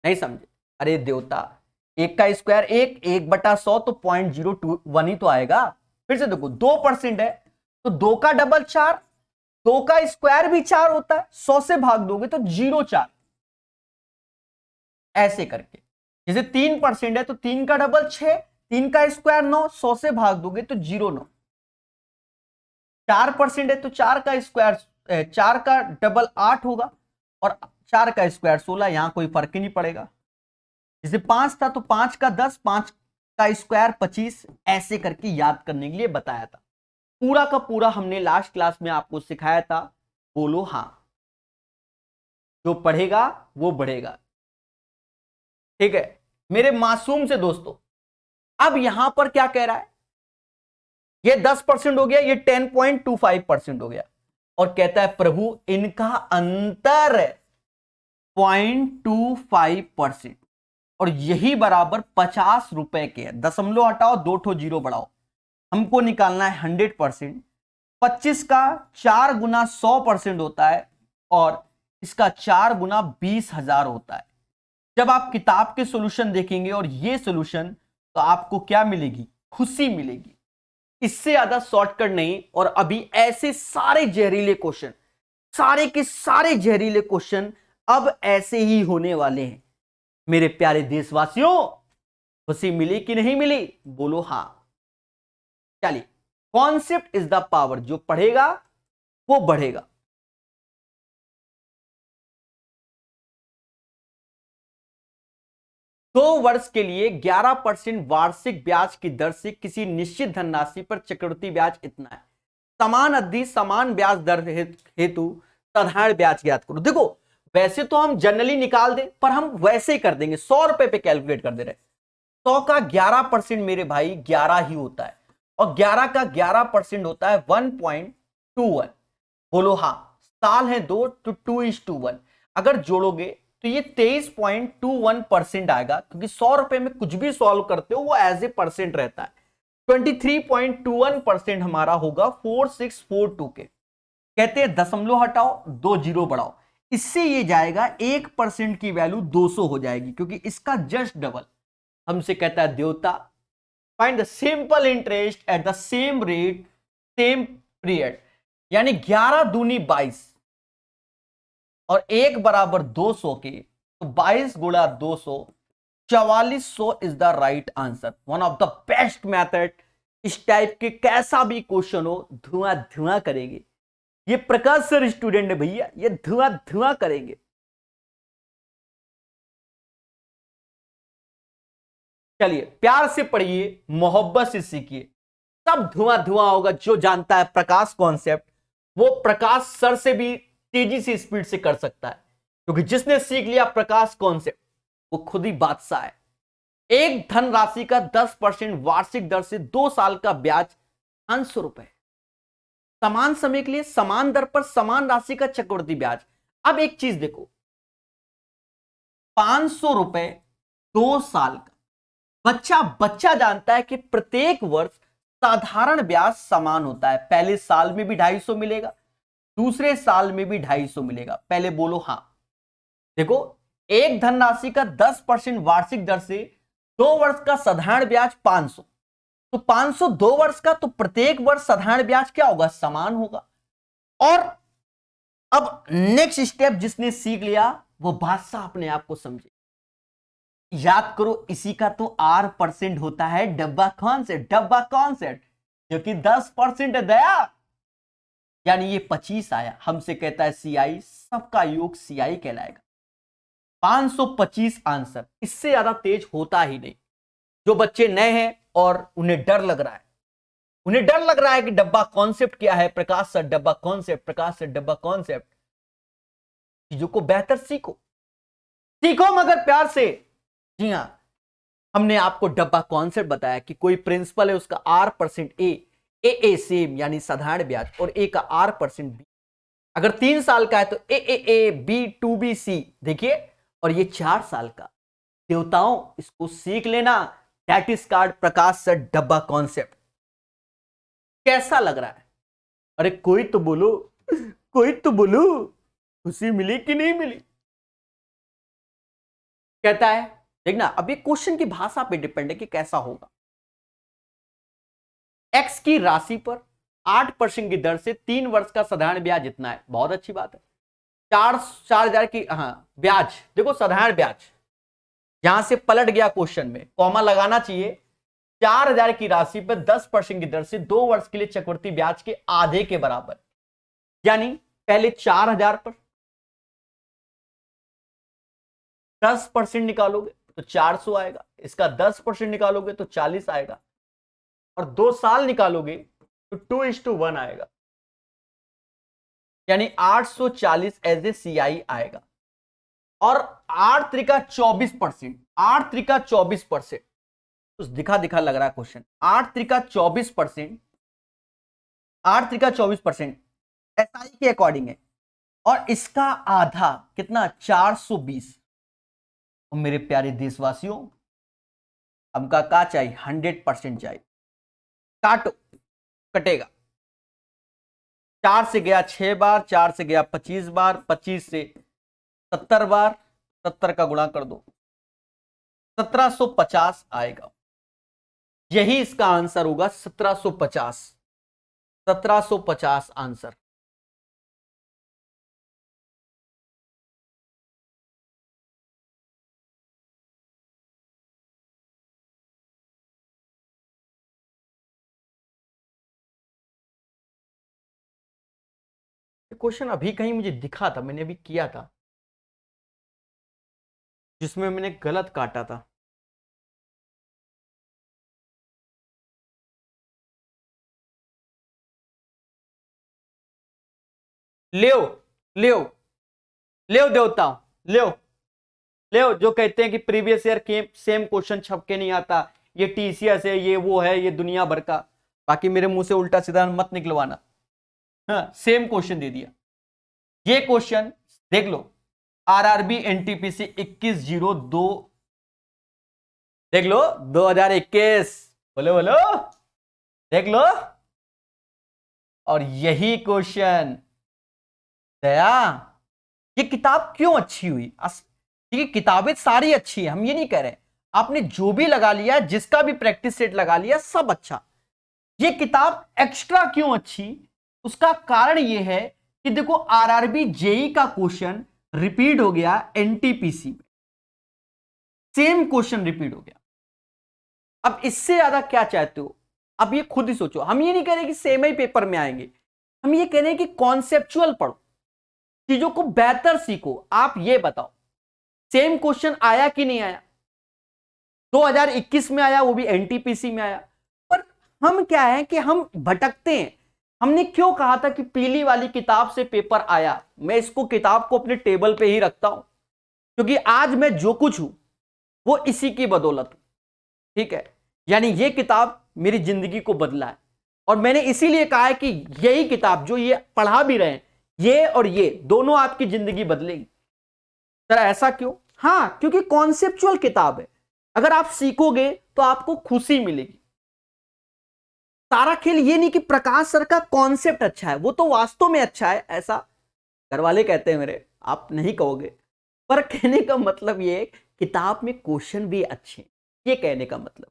नहीं समझे? अरे देवता, 1 का स्क्वायर 1, 1/100 तो 0.021 ही तो आएगा। फिर से देखो 2% है तो 2 का डबल 4, 2 का स्क्वायर भी 4 होता है, 100 से भाग दोगे तो 0.4 ऐसे करके। जैसे 3% है तो 3 का डबल 6, 3 का स्क्वायर 9, 100 से भाग दोगे तो 0.9। 4% है तो 4 का स्क्वायर 4 का डबल 8 होगा और 4 का स्क्वायर 16, यहां कोई फर्क ही नहीं पड़ेगा। जैसे 5 था तो 5 का 10, 5 का स्क्वायर 25, ऐसे करके याद करने के लिए बताया था। पूरा का पूरा हमने लास्ट क्लास में आपको सिखाया था। बोलो हाँ, जो पढ़ेगा वो बढ़ेगा। ठीक है मेरे मासूम से दोस्तों। अब यहां पर क्या कह रहा है, ये 10% हो गया, ये 10.25% हो गया, और कहता है प्रभु इनका अंतर 0.25%, और यही बराबर 50 रुपए के है। दशमलव हटाओ, 2 ठो जीरो बढ़ाओ, हमको निकालना है 100%। 25 का 4 गुना 100% होता है, और इसका 4 गुना 20,000 होता है। जब आप किताब के सॉल्यूशन देखेंगे और ये सॉल्यूशन, तो आपको क्या मिलेगी, खुशी मिलेगी। इससे ज्यादा शॉर्टकट नहीं। और अभी ऐसे सारे जहरीले क्वेश्चन, सारे के सारे जहरीले क्वेश्चन अब ऐसे ही होने वाले हैं। मेरे प्यारे देशवासियों, खुशी मिली कि नहीं मिली, बोलो हां। चलिए, कॉन्सेप्ट इज द पावर, जो पढ़ेगा वो बढ़ेगा। दो वर्ष के लिए 11% वार्षिक ब्याज की दर से किसी निश्चित धनराशि पर चक्रवृद्धि ब्याज इतना है। समान अवधि समान ब्याज दर हेतु साधारण ब्याज ज्ञात करो। देखो वैसे तो हम जनरली निकाल दें, पर हम वैसे ही कर देंगे, 100 रुपए पे कैलकुलेट कर दे रहे। 100 का 11% मेरे भाई 11 ही होता है, और 11 का 11% होता है 1.21। बोलो हाँ, साल है 2 तो 2:1। अगर जोड़ोगे तो ये 23.21% आएगा, क्योंकि 100 रुपए में कुछ भी सॉल्व करते हो वो एज ए परसेंट रहता है। 23.21% हमारा होगा 4642 के। कहते हैं दशमलव हटाओ, 2 जीरो बढ़ाओ, इससे ये जाएगा 1% की वैल्यू 200 हो जाएगी, क्योंकि इसका जस्ट डबल। हमसे कहता है देवता find the simple interest at the same rate same period, यानी 11 दूनी 22 और 1 बराबर 200 के, तो 22 गुणा 200 4400 is the right answer. One of the best method. इस टाइप के कैसा भी क्वेश्चन हो, धुआं धुआं करेंगे। ये प्रकाश सर स्टूडेंट है भैया, ये धुआं धुआं करेंगे। चलिए प्यार से पढ़िए, मोहब्बत से सीखिए, सब धुआं धुआं होगा। जो जानता है प्रकाश कॉन्सेप्ट, वो प्रकाश सर से भी तेजी से स्पीड से कर सकता है, क्योंकि जिसने सीख लिया प्रकाश कॉन्सेप्ट वो खुद ही बादशाह है। एक धनराशि का 10% वार्षिक दर से 2 साल का ब्याज 500 रुपए। समान समय के लिए समान दर पर समान राशि का चक्रवृद्धि ब्याज। अब एक चीज देखो, 500 रुपए 2 साल का, बच्चा बच्चा जानता है कि प्रत्येक वर्ष साधारण ब्याज समान होता है। पहले साल में भी 250 मिलेगा, दूसरे साल में भी 250 मिलेगा। पहले बोलो हां। देखो, एक धनराशि का 10% वार्षिक दर से 2 वर्ष का साधारण ब्याज 500, तो 500 2 वर्ष का, तो प्रत्येक वर्ष साधारण ब्याज क्या होगा, समान होगा। और अब नेक्स्ट स्टेप जिसने सीख लिया वो बादशाह अपने आप को समझे। याद करो, इसी का तो R% होता है डब्बा कॉन्सेप्ट, डब्बा कॉन्सेप्ट, जो कि 10% है दया, यानी ये 25 आया। हमसे कहता है CI, सबका योग CI कहलाएगा। 525 आंसर, इससे ज्यादा तेज होता ही नहीं। जो बच्चे नए हैं और उन्हें डर लग रहा है, उन्हें डर लग रहा है कि डब्बा कॉन्सेप्ट क्या है, प्रकाश सर डब्बा कॉन्सेप्ट, प्रकाश सर डब्बा कॉन्सेप्ट, चीजों को बेहतर सीखो, सीखो मगर प्यार से। जी हां, हमने आपको डब्बा कॉन्सेप्ट बताया कि कोई प्रिंसिपल है, उसका R% ए सेम यानी साधारण ब्याज, और ए का R% बी। अगर 3 साल का है तो ए बी 2B C, देखिए, और ये 4 साल का। देवताओं, इसको सीख लेना। That is card Prakash sir डब्बा कॉन्सेप्ट। कैसा लग रहा है? अरे कोई तो बोलो, कोई तो बोलो, खुशी मिली कि नहीं मिली? कहता है, देखना अभी क्वेश्चन की भाषा पे डिपेंड है कि कैसा होगा। एक्स की राशि पर 8% की दर से 3 वर्ष का साधारण ब्याज इतना है। बहुत अच्छी बात है। 4,000 की ब्याज, देखो साधारण ब्याज, यहां से पलट गया क्वेश्चन में, कॉमा लगाना चाहिए। 4,000 की राशि पर 10% की दर से 2 वर्ष के लिए चक्रवृद्धि ब्याज के आधे के बराबर, यानी पहले 4,000 पर 10% निकालोगे तो 400 आएगा, इसका 10% निकालोगे तो 40 आएगा, और 2 साल निकालोगे तो 2:1 आएगा, यानी 840 एज ए CI आएगा। और 8 त्रिका 24%, 8 त्रिका 24%, कुछ दिखा दिखा लग रहा है क्वेश्चन। 8 त्रिका 24%, 8 त्रिका 24% एसआई के अकॉर्डिंग है, और इसका आधा कितना 420। और मेरे प्यारे देशवासियों, हमका क्या चाहिए, 100% चाहिए। काटो, कटेगा। 4 से गया 6 बार, 4 से गया 25 बार, 25 से 70 बार, 70 का गुणा कर दो, 1750 आएगा। यही इसका आंसर होगा, 1750, 1750 आंसर। क्वेश्चन अभी कहीं मुझे दिखा था, मैंने अभी किया था, जिसमें मैंने गलत काटा था। लियो, लियो, लियो देवता, लियो, लियो, जो कहते हैं कि प्रीवियस ईयर के सेम क्वेश्चन छप के नहीं आता, ये टीसीएस है, ये वो है, ये दुनिया भर का। बाकी मेरे मुंह से उल्टा सीधा मत निकलवाना। हाँ, सेम क्वेश्चन दे दिया। ये क्वेश्चन देख लो, आरआरबी एनटीपीसी 2102, देख लो 2021, बोलो बोलो, देख लो। और यही क्वेश्चन दया, ये किताब क्यों अच्छी हुई? ये किताबें सारी अच्छी है, हम ये नहीं कह रहे, आपने जो भी लगा लिया, जिसका भी प्रैक्टिस सेट लगा लिया, सब अच्छा। ये किताब एक्स्ट्रा क्यों अच्छी? उसका कारण ये है कि देखो, आरआरबी जेई का क्वेश्चन रिपीट हो गया एनटीपीसी में, सेम क्वेश्चन रिपीट हो गया। अब इससे ज्यादा क्या चाहते हो? अब ये खुद ही सोचो। हम ये नहीं कह रहे कि सेम ही पेपर में आएंगे, हम ये कह रहे हैं कि कॉन्सेप्चुअल पढ़ो, चीजों को बेहतर सीखो। आप ये बताओ, सेम क्वेश्चन आया कि नहीं आया? 2021 में आया, वो भी एनटीपीसी में आया। पर हम क्या है कि हम भटकते हैं। हमने क्यों कहा था कि पीली वाली किताब से पेपर आया? मैं इसको किताब को अपने टेबल पे ही रखता हूं, क्योंकि आज मैं जो कुछ हूं वो इसी की बदौलत हूं। ठीक है, यानी ये किताब मेरी जिंदगी को बदला है, और मैंने इसीलिए कहा है कि यही किताब जो ये पढ़ा भी रहे हैं, ये और ये दोनों आपकी जिंदगी बदलेगी। सर ऐसा क्यों? हां, क्योंकि कॉन्सेप्चुअल किताब है। अगर आप सीखोगे तो आपको खुशी मिलेगी। सारा खेल ये नहीं कि प्रकाश सर का कॉन्सेप्ट अच्छा है, वो तो वास्तव में अच्छा है, ऐसा घर वाले कहते हैं मेरे, आप नहीं कहोगे। पर कहने का मतलब ये है, किताब में क्वेश्चन भी अच्छे हैं, ये कहने का मतलब,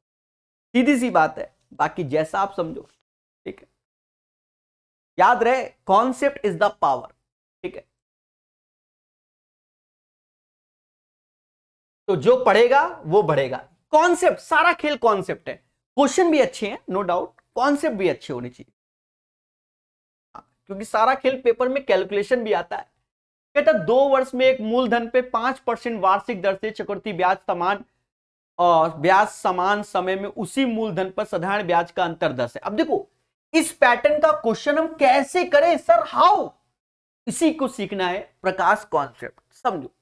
सीधी सी बात है। बाकी जैसा आप समझो, ठीक है। याद रहे, कॉन्सेप्ट इज द पावर। ठीक है, तो जो पढ़ेगा वो बढ़ेगा। कॉन्सेप्ट, सारा खेल कॉन्सेप्ट है। क्वेश्चन भी अच्छे हैं, नो डाउट, कॉन्सेप्ट भी अच्छे होने चाहिए, क्योंकि सारा खेल पेपर में कैलकुलेशन भी आता है। कहता 2 वर्ष में एक मूलधन पे 5% वार्षिक दर से चक्रवृद्धि ब्याज समान, और ब्याज समान समय में उसी मूलधन पर साधारण ब्याज का अंतर 10 है। अब देखो, इस पैटर्न का क्वेश्चन हम कैसे करें सर, हाउ? इसी को सीखना है, प्रकाश कॉन्सेप्ट समझो।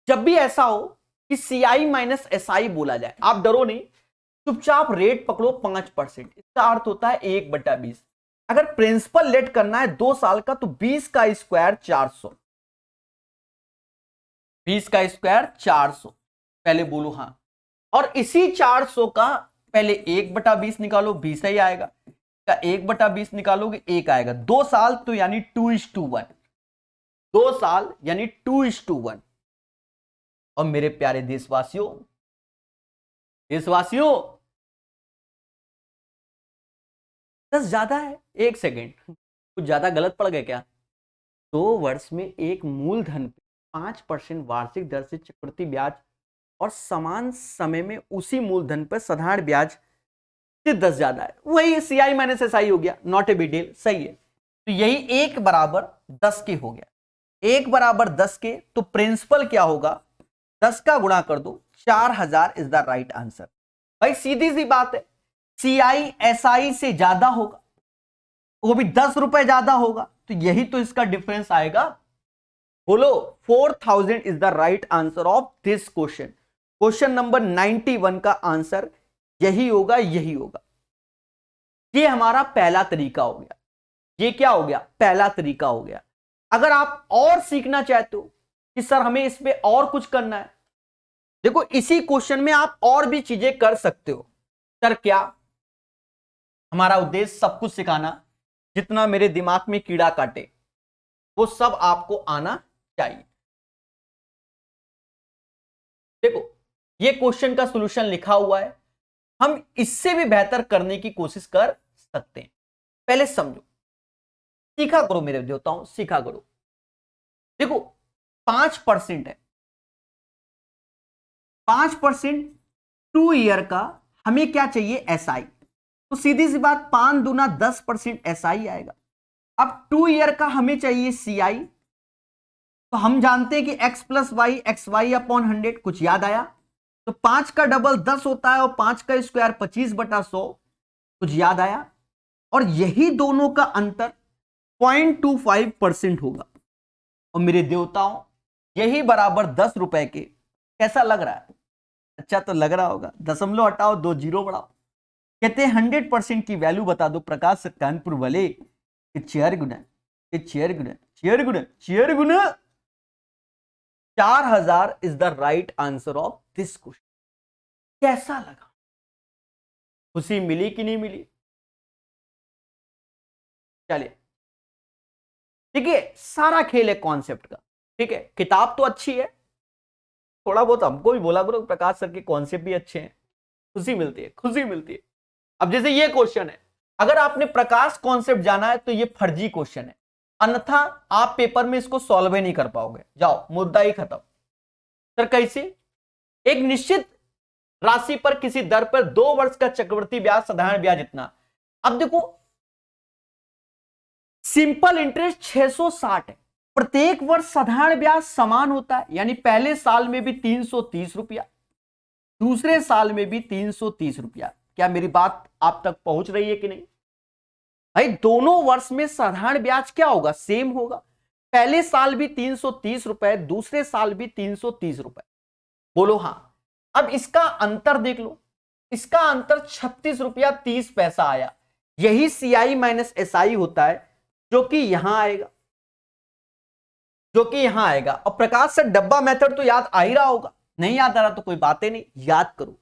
जब भी ऐसा हो कि सीआई माइनस एसआई बोला जाए, आप डरो नहीं, चुपचाप रेट पकड़ो 5%। इसका अर्थ होता है 1/20। अगर प्रिंसिपल लेट करना है 2 साल का, तो 20 का स्क्वायर 400, 20 का स्क्वायर 400, पहले बोलो हाँ। और इसी 400 का पहले 1/20 निकालो, 20 ही आएगा। का 1/20 निकालोगे, 1 आएगा। 2 साल तो यानी 2:1, 2 साल यानी 2:1। और मेरे प्यारे देशवासियों, देशवासियों 10 ज्यादा है, 1 सेकेंड, कुछ ज्यादा गलत पड़ गए क्या? 2 वर्ष में एक मूलधन पे 5% वार्षिक दर से चक्रवृद्धि ब्याज, और समान समय में उसी मूलधन पर साधारण ब्याज से 10 ज्यादा है, वही सीआई माइनस एसआई हो गया, नॉट ए बिग डील, सही है। तो यही 1/10 के हो गया। 1/10 के, तो प्रिंसिपल क्या होगा, 10 का गुणा कर दो, 4000 इज द राइट आंसर। भाई सीधी सी बात है, सीआई एसआई से ज्यादा होगा, वो भी 10 रुपए ज्यादा होगा, तो यही तो इसका डिफरेंस आएगा। बोलो 4000 is the right answer of this question. Question number 91 का आंसर यही होगा, यही होगा। ये हमारा पहला तरीका हो गया। ये क्या हो गया? पहला तरीका हो गया। अगर आप और सीखना चाहते हो कि सर हमें इस पे और कुछ करना है, देखो इसी क्वेश्चन में आप और भी चीजें कर सकते हो। सर क्या? हमारा उद्देश्य सब कुछ सिखाना, जितना मेरे दिमाग में कीड़ा काटे वो सब आपको आना चाहिए। देखो ये क्वेश्चन का सॉल्यूशन लिखा हुआ है, हम इससे भी बेहतर करने की कोशिश कर सकते हैं। पहले समझो, सीखा करो मेरे देवताओं, सीखा करो। देखो 5% है, 5% 2 ईयर का हमें क्या चाहिए? SI। तो सीधी सी बात 5 दूना 10% SI आएगा। अब 2 ईयर का हमें चाहिए CI। तो हम जानते हैं कि x plus Y X Y upon 100, कुछ याद आया? तो 5 का डबल 10 होता है और 5 का स्क्वायर 25/100, कुछ याद आया? और यही दोनों का अंतर 0.25% होगा। और मेरे देवताओं यही बराबर 10 रुपए के। कैसा लग रहा है? अच्छा तो लग रहा होगा। दशमलव हटाओ, 2 जीरो बढ़ाओ। कहते हैं 100% की वैल्यू बता दो प्रकाश से कानपुर वाले। Chair Guna, chair Guna, chair Guna, chair Guna 4000 is the right answer of this question. कैसा लगा? खुशी मिली कि नहीं मिली? चलिए ठीक है, सारा खेल है कॉन्सेप्ट का। ठीक है, किताब तो अच्छी है, थोड़ा बहुत हमको भी बोला करो प्रकाश सर के कॉन्सेप्ट भी अच्छे हैं, खुशी मिलती है, खुशी मिलती है। अब जैसे ये क्वेश्चन है, अगर आपने प्रकाश कॉन्सेप्ट जाना है तो ये फर्जी क्वेश्चन है, अन्यथा आप पेपर में इसको सॉल्व ही नहीं कर पाओगे। जाओ, मुद्दा ही खत्म। सर कैसे? एक निश्चित राशि पर किसी दर पर 2 वर्ष का चक्रवृद्धि ब्याज साधारण ब्याज इतना। अब देखो सिंपल इंटरेस्ट 660 है, प्रत्येक वर्ष साधारण ब्याज समान होता है, यानी पहले साल में भी 330 रुपया, दूसरे साल में भी 330 रुपया। क्या मेरी बात आप तक पहुंच रही है कि नहीं? भाई दोनों वर्ष में साधारण ब्याज क्या होगा? सेम होगा। पहले साल भी 330 रुपए, दूसरे साल भी 330 रुपए। बोलो हां। अब इसका अंतर देख लो, इसका अंतर 36 रुपया 30 पैसा आया। यही CI माइनस SI होता है, जो कि यहां आएगा, जो कि यहां आएगा। और प्रकाश से डब्बा मेथड तो याद आ ही रहा होगा। नहीं याद आ रहा तो कोई बात नहीं, याद करो,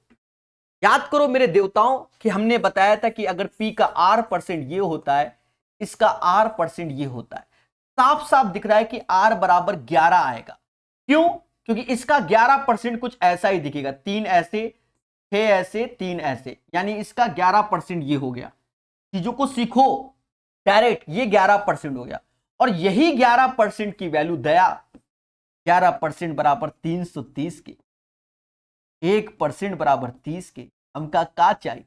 याद करो मेरे देवताओं कि हमने बताया था कि अगर P का R% ये होता है, इसका R% ये होता है। साफ साफ दिख रहा है कि R बराबर 11 आएगा। क्यों? क्योंकि इसका 11% कुछ ऐसा ही दिखेगा, 3 ऐसे, 6 ऐसे, 3 ऐसे, यानी इसका 11% ये हो गया। चीजों को सीखो डायरेक्ट, ये 11% हो गया। और यही 11% की वैल्यू दया, 11% बराबर 330 के, 1% बराबर 30 के। हमका का चाहिए?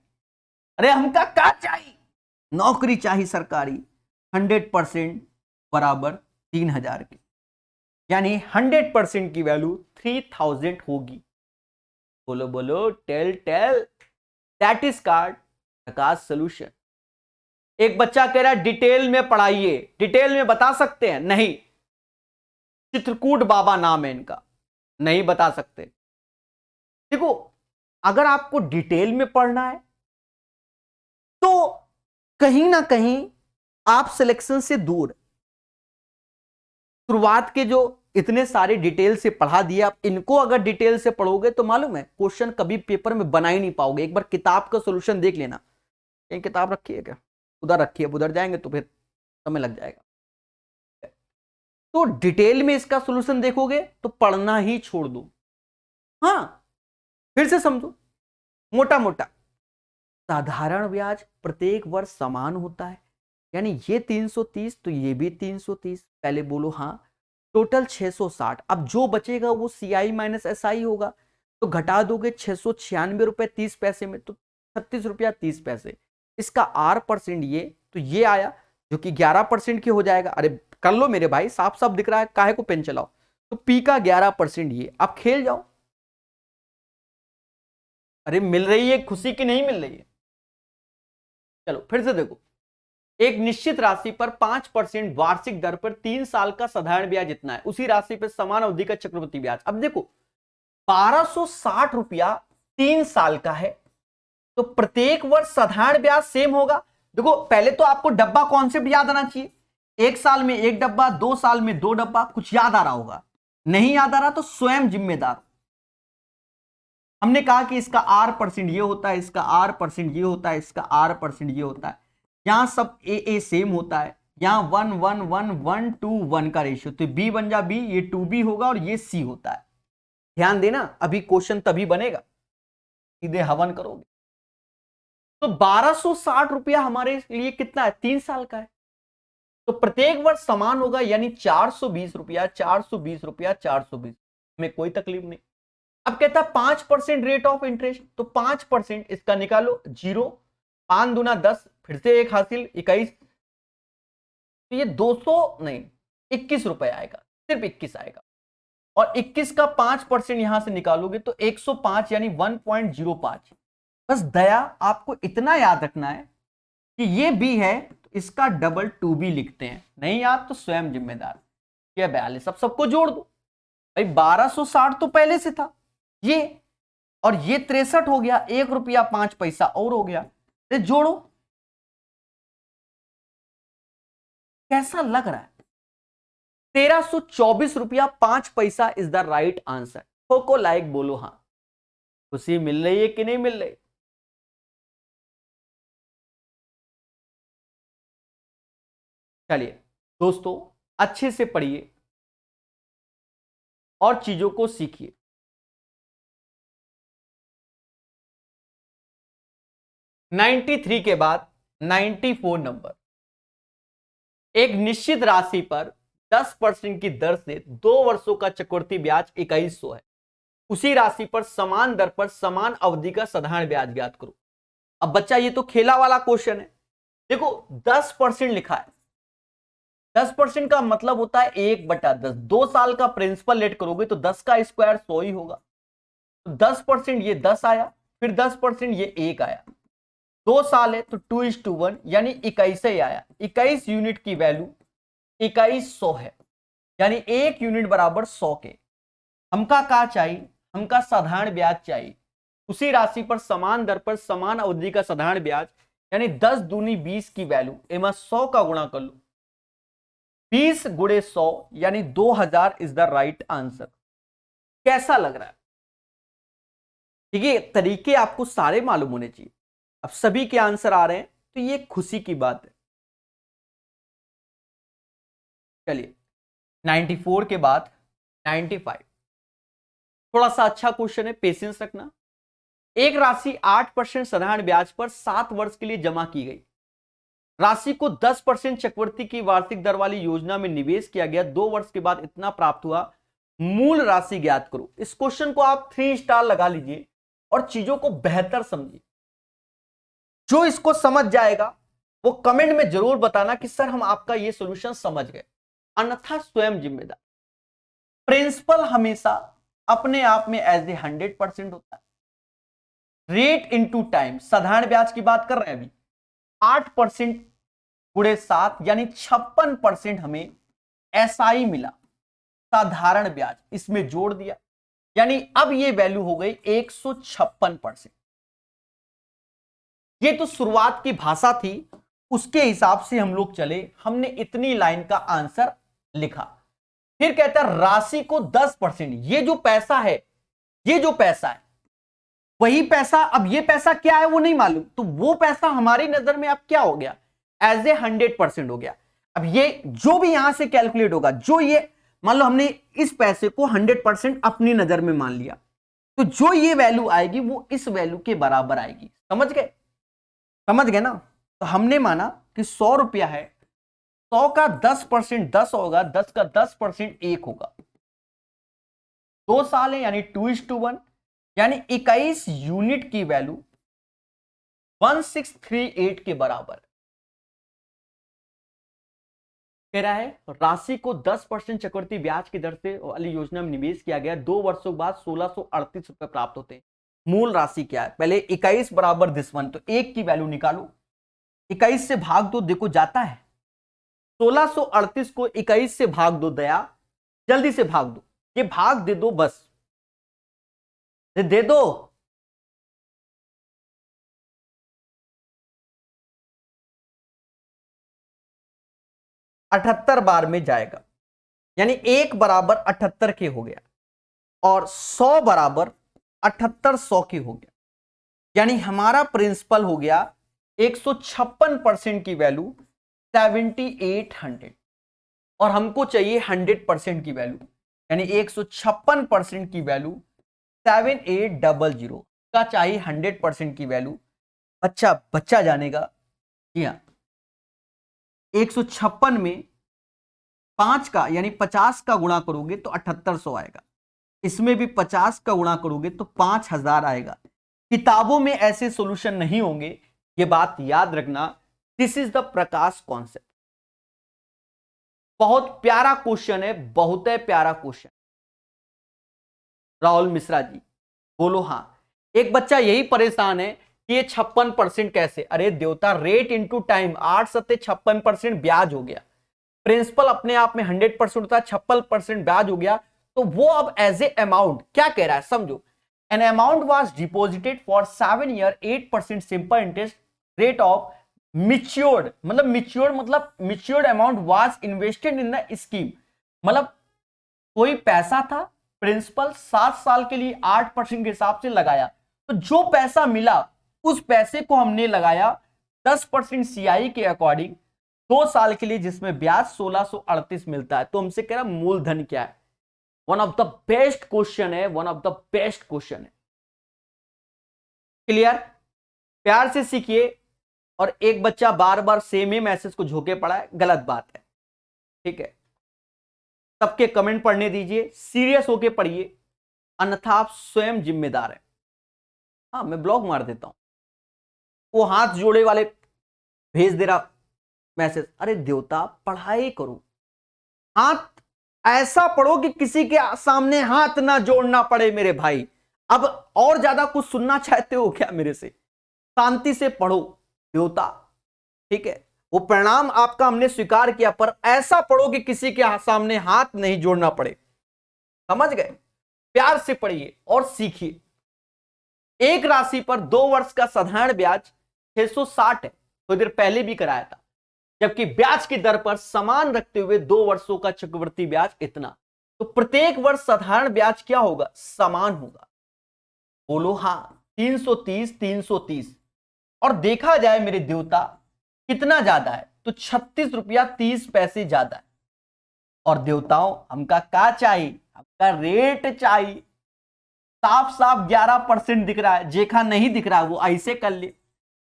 अरे हमका का चाहिए? नौकरी चाहिए सरकारी। 100% बराबर 3000 के, यानी 100% की वैल्यू 3000 होगी। बोलो बोलो, tell tell, that is card Prakash solution. एक बच्चा कह रहा है डिटेल में पढ़ाइए, डिटेल में बता सकते हैं? नहीं, चित्रकूट बाबा नाम है इनका, नहीं बता सकते। देखो अगर आपको डिटेल में पढ़ना है तो कहीं ना कहीं आप सिलेक्शन से दूर। शुरुआत के जो इतने सारे डिटेल से पढ़ा दिए, आप इनको अगर डिटेल से पढ़ोगे तो मालूम है क्वेश्चन कभी पेपर में बना ही नहीं पाओगे। एक बार किताब का सॉल्यूशन देख लेना। कहीं किताब रखी है क्या? उधर रखी है, उधर जाएंगे तो फिर समय लग जाएगा। तो डिटेल में इसका सॉल्यूशन देखोगे तो पढ़ना ही छोड़ दो। हाँ फिर से समझो, मोटा मोटा साधारण ब्याज प्रत्येक वर्ष समान होता है, यानी ये 330 तो ये भी 330। पहले बोलो हाँ। टोटल 660। अब जो बचेगा वो CI माइनस SI होगा, तो घटा दोगे 696 रुपए 30 पैसे में, तो 36 रुपया 30 पैसे। इसका R% ये, तो ये आया जो कि 11% की हो जाएगा। अरे कर लो मेरे भाई, साफ साफ दिख रहा है, काहे को पेन चलाओ। तो P का 11% ये। अब खेल जाओ। अरे मिल रही है खुशी की नहीं मिल रही है? चलो फिर से देखो, एक निश्चित राशि पर 5% वार्षिक दर पर 3 साल का साधारण ब्याज जितना है, उसी राशि पर समान अवधि का चक्रवृद्धि ब्याज। अब देखो 1260 रुपया 3 साल का है, तो प्रत्येक वर्ष साधारण ब्याज सेम होगा। देखो पहले तो आपको डब्बा कॉन्सेप्ट याद आना चाहिए, 1 साल में 1 डब्बा, 2 साल में 2 डब्बा। कुछ याद आ रहा होगा, नहीं याद आ रहा तो स्वयं जिम्मेदार। हमने कहा कि इसका R% ये होता है, इसका R% ये होता है, इसका R% ये होता है। यहां सब ए सेम होता है, यहां 1 1 1 1 2 1 का रेशियो, तो B बन जा B, ये 2B होगा और ये C होता है। ध्यान देना, अभी क्वेश्चन तभी बनेगा सीधे हवन करोगे। तो 1260 रुपया हमारे लिए कितना है, 3 साल का है, तो प्रत्येक वर्ष समान होगा, यानी 420 रुपया 420 रुपया 420 में कोई तकलीफ नहीं। अब कहता है 5% रेट ऑफ इंटरेस्ट, तो 5% इसका निकालो, 0, 5 दूना 10, फिर से एक हासिल 21, तो ये 200 नहीं 21 रुपए आएगा, सिर्फ 21 आएगा। और 21 का 5% यहां से निकालोगे तो 105 यानी 1.05। बस दया आपको इतना याद रखना है कि ये B है तो इसका डबल 2B लिखते हैं, नहीं याद तो स्वयं जिम्मेदार। ये 42, अब सबको जोड़ दो भाई, 1260 तो पहले से था ये, और ये 63 हो गया, 1 रुपया 5 पैसा और हो गया, तो जोड़ो। कैसा लग रहा है? 1324 रुपया 5 पैसा इज द राइट आंसर। को लाइक बोलो हाँ, खुशी मिल रही है कि नहीं मिल रही? चलिए दोस्तों, अच्छे से पढ़िए और चीजों को सीखिए। नाइन्टी के बाद 94 नंबर, एक निश्चित राशि पर 10% की दर से 2 वर्षों का चक्रवृद्धि ब्याज 2100 है, उसी राशि पर समान दर पर समान अवधि का साधारण ब्याज ज्ञात करो। अब बच्चा ये तो खेला वाला क्वेश्चन है, देखो 10% लिखा है, 10% का मतलब होता है 1/10। 2 साल का प्रिंसिपल लेट करोगे तो 10 का स्क्वायर 100 ही होगा, तो 10% ये 10 आया, फिर 10% ये 1 आया, 2 साल है तो 2:1 यानी 21 ही आया। 21 यूनिट की वैल्यू 2100 है, यानी 1 यूनिट बराबर 100 के। हमका क्या चाहिए? हमका साधारण ब्याज चाहिए, उसी राशि पर समान दर पर समान अवधि का साधारण ब्याज, यानी 10 दूनी 20 की वैल्यू एमा 100 का गुणा कर लो, 20 गुणे 100 यानी 2000 इज द राइट आंसर। कैसा लग रहा है? ठीक है, तरीके आपको सारे मालूम होने चाहिए। अब सभी के आंसर आ रहे हैं तो ये खुशी की बात है। चलिए 94 के बाद 95, थोड़ा सा अच्छा क्वेश्चन है, पेशेंस रखना। एक राशि 8% साधारण ब्याज पर 7 वर्ष के लिए जमा की गई, राशि को 10% चक्रवृद्धि की वार्षिक दर वाली योजना में निवेश किया गया, 2 वर्ष के बाद इतना प्राप्त हुआ, मूल राशि ज्ञात करो। इस क्वेश्चन को आप 3 स्टार लगा लीजिए और चीजों को बेहतर समझिए। जो इसको समझ जाएगा वो कमेंट में जरूर बताना कि सर हम आपका ये सॉल्यूशन समझ गए, अन्यथा स्वयं जिम्मेदार। प्रिंसिपल हमेशा अपने आप में एज ए 100% होता है। रेट इनटू टाइम, साधारण ब्याज की बात कर रहे हैं अभी, 8% गुणे 7 यानी 56% हमें एसआई मिला, साधारण ब्याज इसमें जोड़ दिया, यानी अब ये वैल्यू हो गई 156%। ये तो शुरुआत की भाषा थी, उसके हिसाब से हम लोग चले, हमने इतनी लाइन का आंसर लिखा। फिर कहता है राशि को 10%, ये जो पैसा है, ये जो पैसा है वही पैसा, अब ये पैसा क्या है वो नहीं मालूम, तो वो पैसा हमारी नजर में अब क्या हो गया, एज ए 100% हो गया। अब ये जो भी यहां से कैलकुलेट होगा, जो ये मान लो हमने इस पैसे को 100% अपनी नजर में मान लिया, तो जो ये वैल्यू आएगी वो इस वैल्यू के बराबर आएगी। समझ गए? समझ गए ना? तो हमने माना कि 100 रुपया है, 100 का 10% 10 होगा, 10 का 10% 1 होगा, 2 साल है यानी 2:1 यानी 21 यूनिट की वैल्यू 1638 के बराबर कह रहा है। राशि को 10% चक्रवृद्धि ब्याज की दर से वाली योजना में निवेश किया गया, 2 वर्षों बाद 1638 रुपए प्राप्त होते हैं। मूल राशि क्या है? पहले 21 बराबर दिस वन, तो 1 की वैल्यू निकालो, 21 से भाग दो, देखो जाता है। 1638 को 21 से भाग दो दया, जल्दी से भाग दो, ये भाग दे दो बस, दे दो। अठहत्तर बार में जाएगा, यानी 1 बराबर 78 के हो गया और 100 बराबर 7800 के हो गया, यानी हमारा प्रिंसिपल हो गया 156% की वैल्यू 7800, और हमको चाहिए 100% की वैल्यू, यानी 156% की वैल्यू 7800 का चाहिए 100% की वैल्यू। बच्चा बच्चा जानेगा। जी हाँ, 156 में 5 का यानी 50 का गुणा करोगे तो 7800 आएगा, इसमें भी 50 का गुणा करोगे तो 5000 आएगा। किताबों में ऐसे सॉल्यूशन नहीं होंगे, ये बात याद रखना। This is the Prakash concept. बहुत प्यारा क्वेश्चन है, बहुत है प्यारा क्वेश्चन। राहुल मिश्रा जी बोलो हाँ। एक बच्चा यही परेशान है कि ये 56% कैसे, अरे देवता रेट इंटू टाइम, 8 सत्ते 56% ब्याज हो गया, प्रिंसिपल अपने आप में 100% होता है, 56% ब्याज हो गया, तो वो अब एज ए अमाउंट क्या कह रहा है समझो। An amount was deposited for 7 year 8% simple interest rate of matured, मतलब matured amount was invested in the scheme, मतलब कोई पैसा था, प्रिंसिपल 7 साल के लिए 8% के हिसाब से लगाया, तो जो पैसा मिला उस पैसे को हमने लगाया 10% सीआई के अकॉर्डिंग 2 साल के लिए, जिसमें ब्याज 1638 मिलता है। तो हमसे कह रहा मूलधन क्या है। One of the best question है, one of the best question है। क्लियर? प्यार से सीखिए। और एक बच्चा बार बार सेम ही मैसेज को झोंके पड़ा है, गलत बात है, ठीक है। सबके कमेंट पढ़ने दीजिए, सीरियस होके पढ़िए, अन्यथा आप स्वयं जिम्मेदार है। हाँ मैं ब्लॉक मार देता हूं। वो हाथ जोड़े वाले भेज दे रहा मैसेज, अरे देवता पढ़ाई करो, हाथ ऐसा पढ़ो कि किसी के सामने हाथ ना जोड़ना पड़े मेरे भाई। अब और ज्यादा कुछ सुनना चाहते हो क्या मेरे से? शांति से पढ़ो देवता, ठीक है। वो परिणाम आपका हमने स्वीकार किया, पर ऐसा पढ़ो कि किसी के सामने हाथ नहीं जोड़ना पड़े, समझ गए? प्यार से पढ़िए और सीखिए। एक राशि पर 2 वर्ष का साधारण ब्याज 660 है, थोड़ी देर पहले भी कराया था, जबकि ब्याज की दर पर समान रखते हुए 2 वर्षों का चक्रवृद्धि ब्याज इतना, तो प्रत्येक वर्ष साधारण ब्याज क्या होगा? समान होगा। बोलो हाँ। 330 330, और देखा जाए मेरे देवता कितना ज्यादा है, तो 36 रुपया 30 पैसे ज्यादा है। और देवताओं हमका क्या चाहिए? हमका रेट चाहिए। साफ साफ 11% दिख रहा है, जेखा नहीं दिख रहा है वो ऐसे कर ले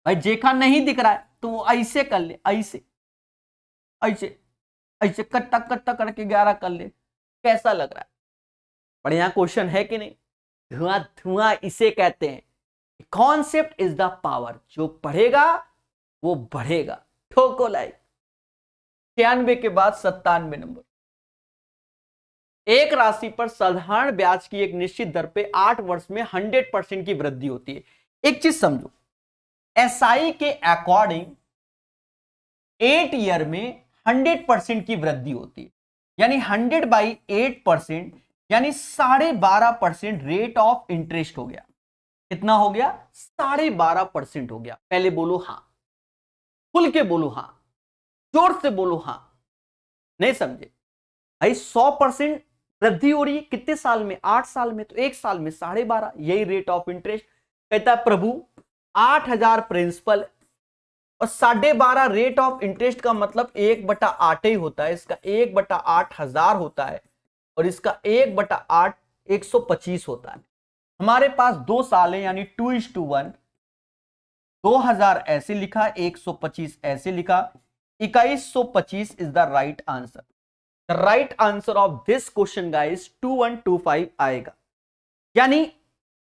भाई, जेखा नहीं दिख रहा है तो वो ऐसे कर ले, ऐसे ऐसे ऐसे कट्टा कट्टा करके 11 कर ले। कैसा लग रहा है? बढ़िया क्वेश्चन है कि नहीं? धुआं धुआं इसे कहते हैं। कॉन्सेप्ट इज द पावर, जो पढ़ेगा वो बढ़ेगा। ठोको लाइक। 96 के बाद 97 नंबर। एक राशि पर साधारण ब्याज की एक निश्चित दर पे 8 वर्ष में 100% की वृद्धि होती है। एक चीज समझो, एसआई के अकॉर्डिंग 8 ईयर में 100% की वृद्धि होती है, यानी 100/8%, यानी 12.5% रेट ऑफ इंटरेस्ट हो गया। कितना हो गया? 12.5% हो गया। पहले बोलो हाँ, खुल के बोलो हाँ, जोर से बोलो हाँ। नहीं समझे भाई? 100% वृद्धि हो रही है कितने साल में? 8 साल में, तो 1 साल में 12.5, यही रेट ऑफ इंटरेस्ट। कहता है प्रभु 8000 प्रिंसिपल और 12.5 रेट ऑफ इंटरेस्ट का मतलब 1/8 ही होता है, इसका 1/8000 होता है, और इसका 1/8 125 होता है। हमारे पास 2 साल है, यानी 2:1। 2000 ऐसे लिखा, 125 ऐसे लिखा, 2125 is the right answer. The right answer of this question guys 2125 आएगा, यानी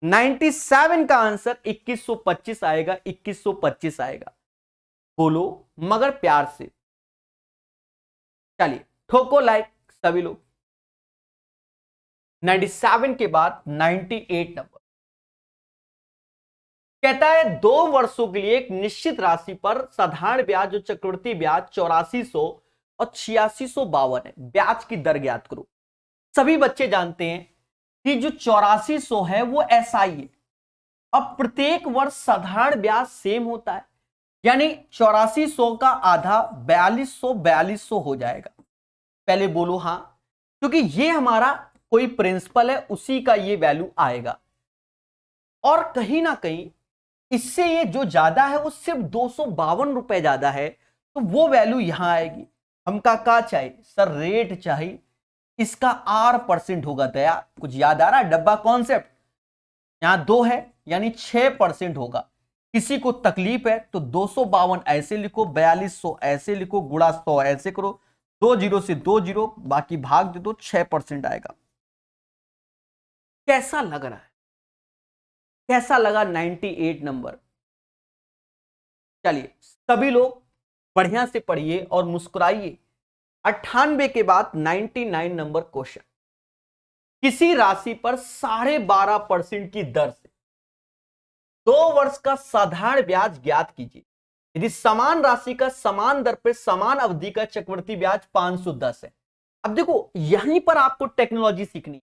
97 का आंसर 2125 आएगा, 2125 आएगा। बोलो मगर प्यार से। चलिए ठोको लाइक सभी लोग। 97 के बाद 98 नंबर। कहता है 2 वर्षों के लिए एक निश्चित राशि पर साधारण ब्याज जो चक्रवृद्धि ब्याज 8400 और 8652 है, ब्याज की दर ज्ञात करो। सभी बच्चे जानते हैं कि जो 8400 है वो एसआई है। अब प्रत्येक वर्ष साधारण ब्याज सेम होता है, यानी 8400 का आधा 4200 हो जाएगा। पहले बोलो हाँ, क्योंकि ये हमारा कोई प्रिंसिपल है, उसी का ये वैल्यू आएगा। और कहीं ना कहीं इससे ये जो ज्यादा है वो सिर्फ 252 रुपए ज्यादा है, तो वो वैल्यू यहां आएगी। हमका क्या चाहिए सर? रेट चाहिए, इसका R% होगा। दया कुछ याद आ रहा है? डब्बा कॉन्सेप्ट यहां 2 है यानी 6% होगा। किसी को तकलीफ है तो 252 ऐसे लिखो, 4200 ऐसे लिखो, गुणा 100 ऐसे करो, 2 जीरो से 2 जीरो, बाकी भाग दे दो, 6% आएगा। कैसा लग रहा है? कैसा लगा 98 नंबर? चलिए सभी लोग बढ़िया से पढ़िए और मुस्कुराइए। 98 के बाद 99 नंबर क्वेश्चन। किसी राशि पर 12.5% की दर से 2 वर्ष का साधारण ब्याज ज्ञात कीजिए। यदि समान राशि का समान दर पर समान अवधि का चक्रवृद्धि ब्याज 510 है। अब देखो यहीं पर आपको टेक्नोलॉजी सीखनी है।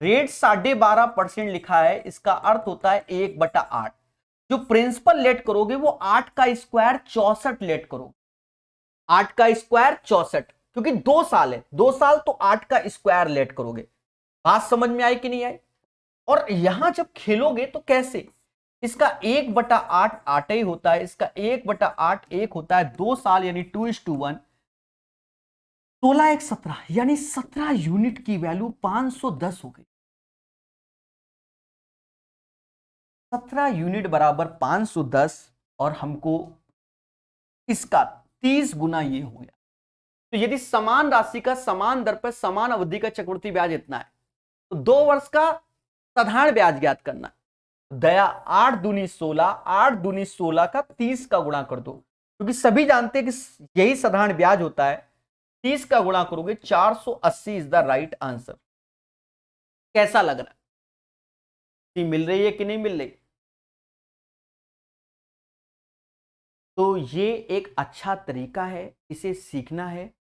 रेट 12.5% लिखा है, इसका अर्थ होता है 1/8। जो प्रिंसिपल लेट करोगे वो 8 का स्क्वायर 64 लेट करोगे। 8 का स्क्वायर 64, क्योंकि 2 साल है, 2 साल तो 8 का स्क्वायर लेट करोगे। बात समझ में आई कि नहीं आई? और यहां जब खेलोगे तो कैसे? इसका 1/8 8 ही होता है, इसका 1/8 1 होता है, 2 साल यानी 2:1, 16 1 17 यानी 17 यूनिट की वैल्यू 510 हो गई। 17 यूनिट बराबर 510, और हमको इसका 30 गुना ये हो गया। तो यदि समान राशि का समान दर पर समान अवधि का चक्रवृद्धि ब्याज इतना है, तो 2 वर्ष का साधारण ब्याज ज्ञात करना है। दया 8 दूनी 16, 8 दूनी 16 का 30 का गुणा कर दो, क्योंकि सभी जानते हैं कि यही साधारण ब्याज होता है। 30 का गुणा करोगे 480 इज द राइट आंसर। कैसा लग रहा है? मिल रही है कि नहीं मिल रही? तो ये एक अच्छा तरीका है, इसे सीखना है।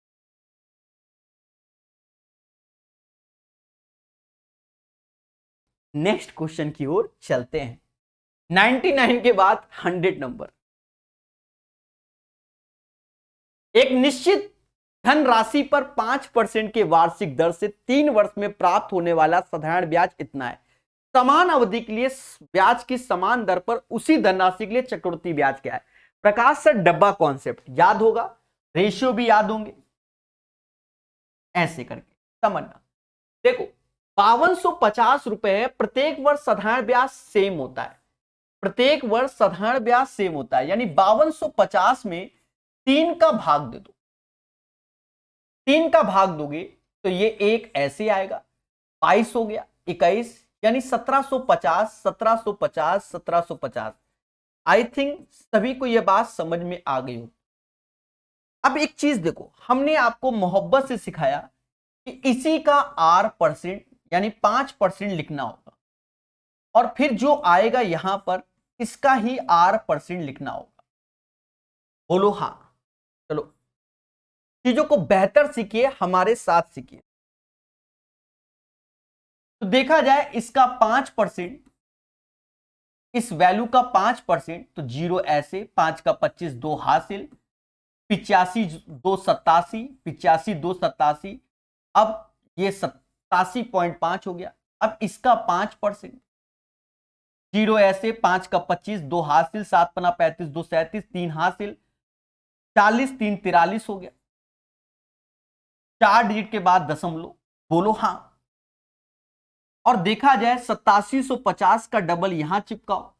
नेक्स्ट क्वेश्चन की ओर चलते हैं। 99 के बाद 100 नंबर। एक निश्चित धनराशि पर 5% के वार्षिक दर से 3 वर्ष में प्राप्त होने वाला साधारण ब्याज इतना है। समान अवधि के लिए ब्याज की समान दर पर उसी धनराशि के लिए चक्रवृद्धि ब्याज क्या है? प्रकाश सर डब्बा कॉन्सेप्ट याद होगा, रेशियो भी याद होंगे, ऐसे करके समझना। देखो 5250 रुपए है, प्रत्येक वर्ष साधारण ब्याज सेम होता है। प्रत्येक वर्ष साधारण ब्याज सेम होता है, यानी 5250 में 3 का भाग दे दो। 3 का भाग दोगे तो ये एक ऐसे आएगा, 22 हो गया, 21 यानी 1750, 1750, 1750। आई थिंक सभी को यह बात समझ में आ गई हो। अब एक चीज देखो, हमने आपको मोहब्बत से सिखाया कि इसी का R% यानी 5% लिखना होगा, और फिर जो आएगा यहां पर इसका ही R% लिखना होगा। बोलो हाँ। चलो चीजों को बेहतर सीखिए, हमारे साथ सीखिए। तो देखा जाए इसका 5%, इस वैल्यू का 5%, तो 0 ऐसे, 5 का 25, 2 हासिल, 85 2 87, 85 2 87। अब ये 87.5 हो गया। अब इसका 5%, 0 ऐसे, 5 का 25, 2 हासिल, 7 पना 35, 2 37, 3 हासिल, 40 3 43 हो गया। 4 डिजिट के बाद दशमलव। बोलो हाँ। और देखा जाए 8750 का डबल यहां चिपकाओ,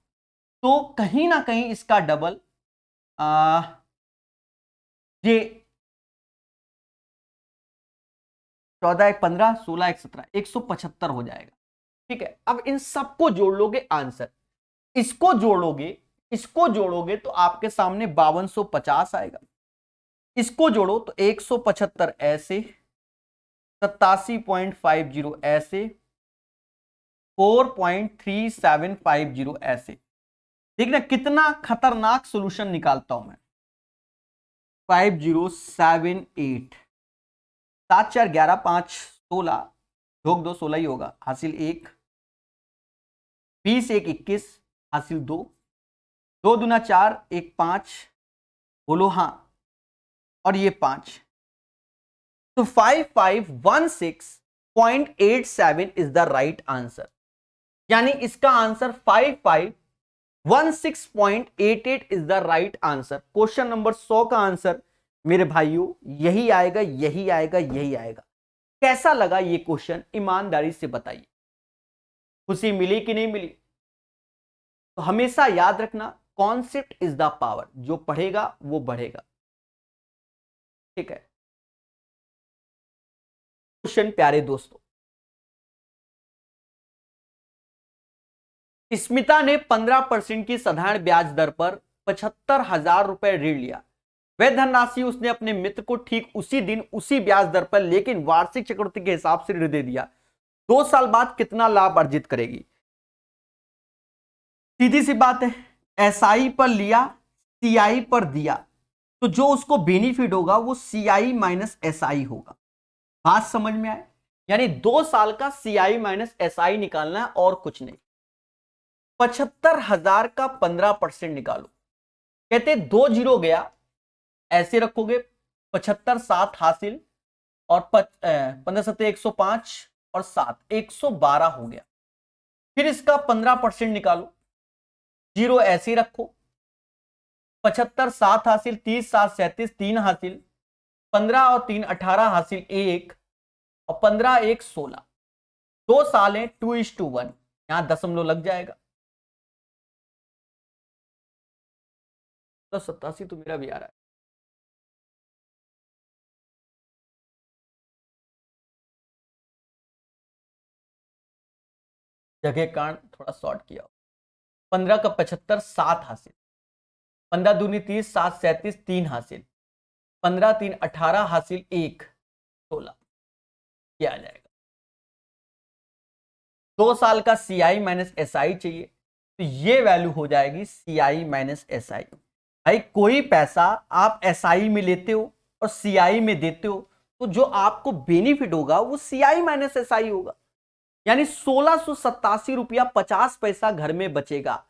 तो कहीं ना कहीं इसका डबल ये 14 1 15, 16 1 17, 175 हो जाएगा। ठीक है, अब इन सबको जोड़ लोगे आंसर, इसको जोड़ोगे, इसको जोड़ोगे तो आपके सामने 5250 आएगा। इसको जोड़ो तो 175 ऐसे, 87.50 ऐसे, 4.3750 ऐसे। ठीक ना, कितना खतरनाक सॉल्यूशन निकालता हूं मैं। 5078, 7 4 11 5 16, ढोक दो 16 ही होगा, हासिल 1, 20 1 21, हासिल 2, 2 दूना 4 1 5, बोलो हाँ, और ये 5, तो 5516.87 इज द राइट आंसर। यानी इसका answer 5516.88 is the right answer. Question number 100 का आंसर मेरे भाइयों यही आएगा, यही आएगा, यही आएगा। कैसा लगा ये क्वेश्चन, ईमानदारी से बताइए, खुशी मिली कि नहीं मिली? तो हमेशा याद रखना, कॉन्सेप्ट इज द पावर, जो पढ़ेगा वो बढ़ेगा। ठीक है, क्वेश्चन प्यारे दोस्तों, स्मिता ने 15% की साधारण ब्याज दर पर 75,000 रुपए ऋण लिया। वह धनराशि उसने अपने मित्र को ठीक उसी दिन उसी ब्याज दर पर लेकिन वार्षिक चक्रवृद्धि के हिसाब से ऋण दे दिया। 2 साल बाद कितना लाभ अर्जित करेगी? सीधी सी बात है, एसआई पर लिया, सीआई पर दिया, तो जो उसको बेनिफिट होगा वो सीआई माइनस एसआई होगा। बात समझ में आए? यानी 2 साल का सीआई माइनस एसआई निकालना है और कुछ नहीं। 75,000 का 15% निकालो। कहते 2 जीरो गया, ऐसे रखोगे, 75 7 हासिल, और 15 7 105 और 7 112 हो गया। फिर इसका 15% निकालो, जीरो ऐसे रखो, 75 7 हासिल, 30 7 37 3 हासिल, 15 और 3 18 हासिल 1, और 15 1 16। 2 साल है, 2:1, यहां दशमलव लग जाएगा। तो 87 तो मेरा भी आ रहा है। जगह कारण थोड़ा शॉर्ट किया। 15 का 75 7 हासिल, 15 दूनी 30 7 37 3 हासिल, 15 3 18 हासिल 1 16, क्या आ जाएगा? 2 साल का सीआई माइनस एसआई चाहिए, तो ये वैल्यू हो जाएगी सीआई माइनस एसआई। भाई कोई पैसा आप एसआई में लेते हो और सीआई में देते हो, तो जो आपको बेनिफिट होगा वो सीआई माइनस एसआई होगा। यानी 1687 रुपया 50 पैसा घर में बचेगा।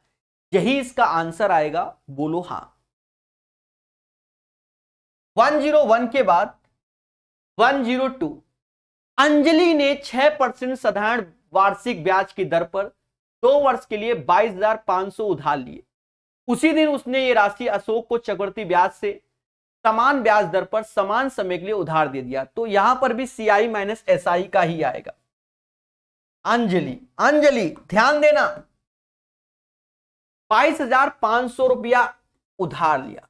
यही इसका आंसर आएगा, बोलो हाँ। 101 के बाद 102, अंजलि ने 6% साधारण वार्षिक ब्याज की दर पर 2 वर्ष के लिए 22,500 उधार लिए। उसी दिन उसने ये राशि अशोक को चक्रवृद्धि ब्याज से समान ब्याज दर पर समान समय के लिए उधार दे दिया। तो यहां पर भी सीआई माइनस एसआई का ही आएगा। अंजलि, अंजलि ध्यान देना, 22,500 रुपया उधार लिया,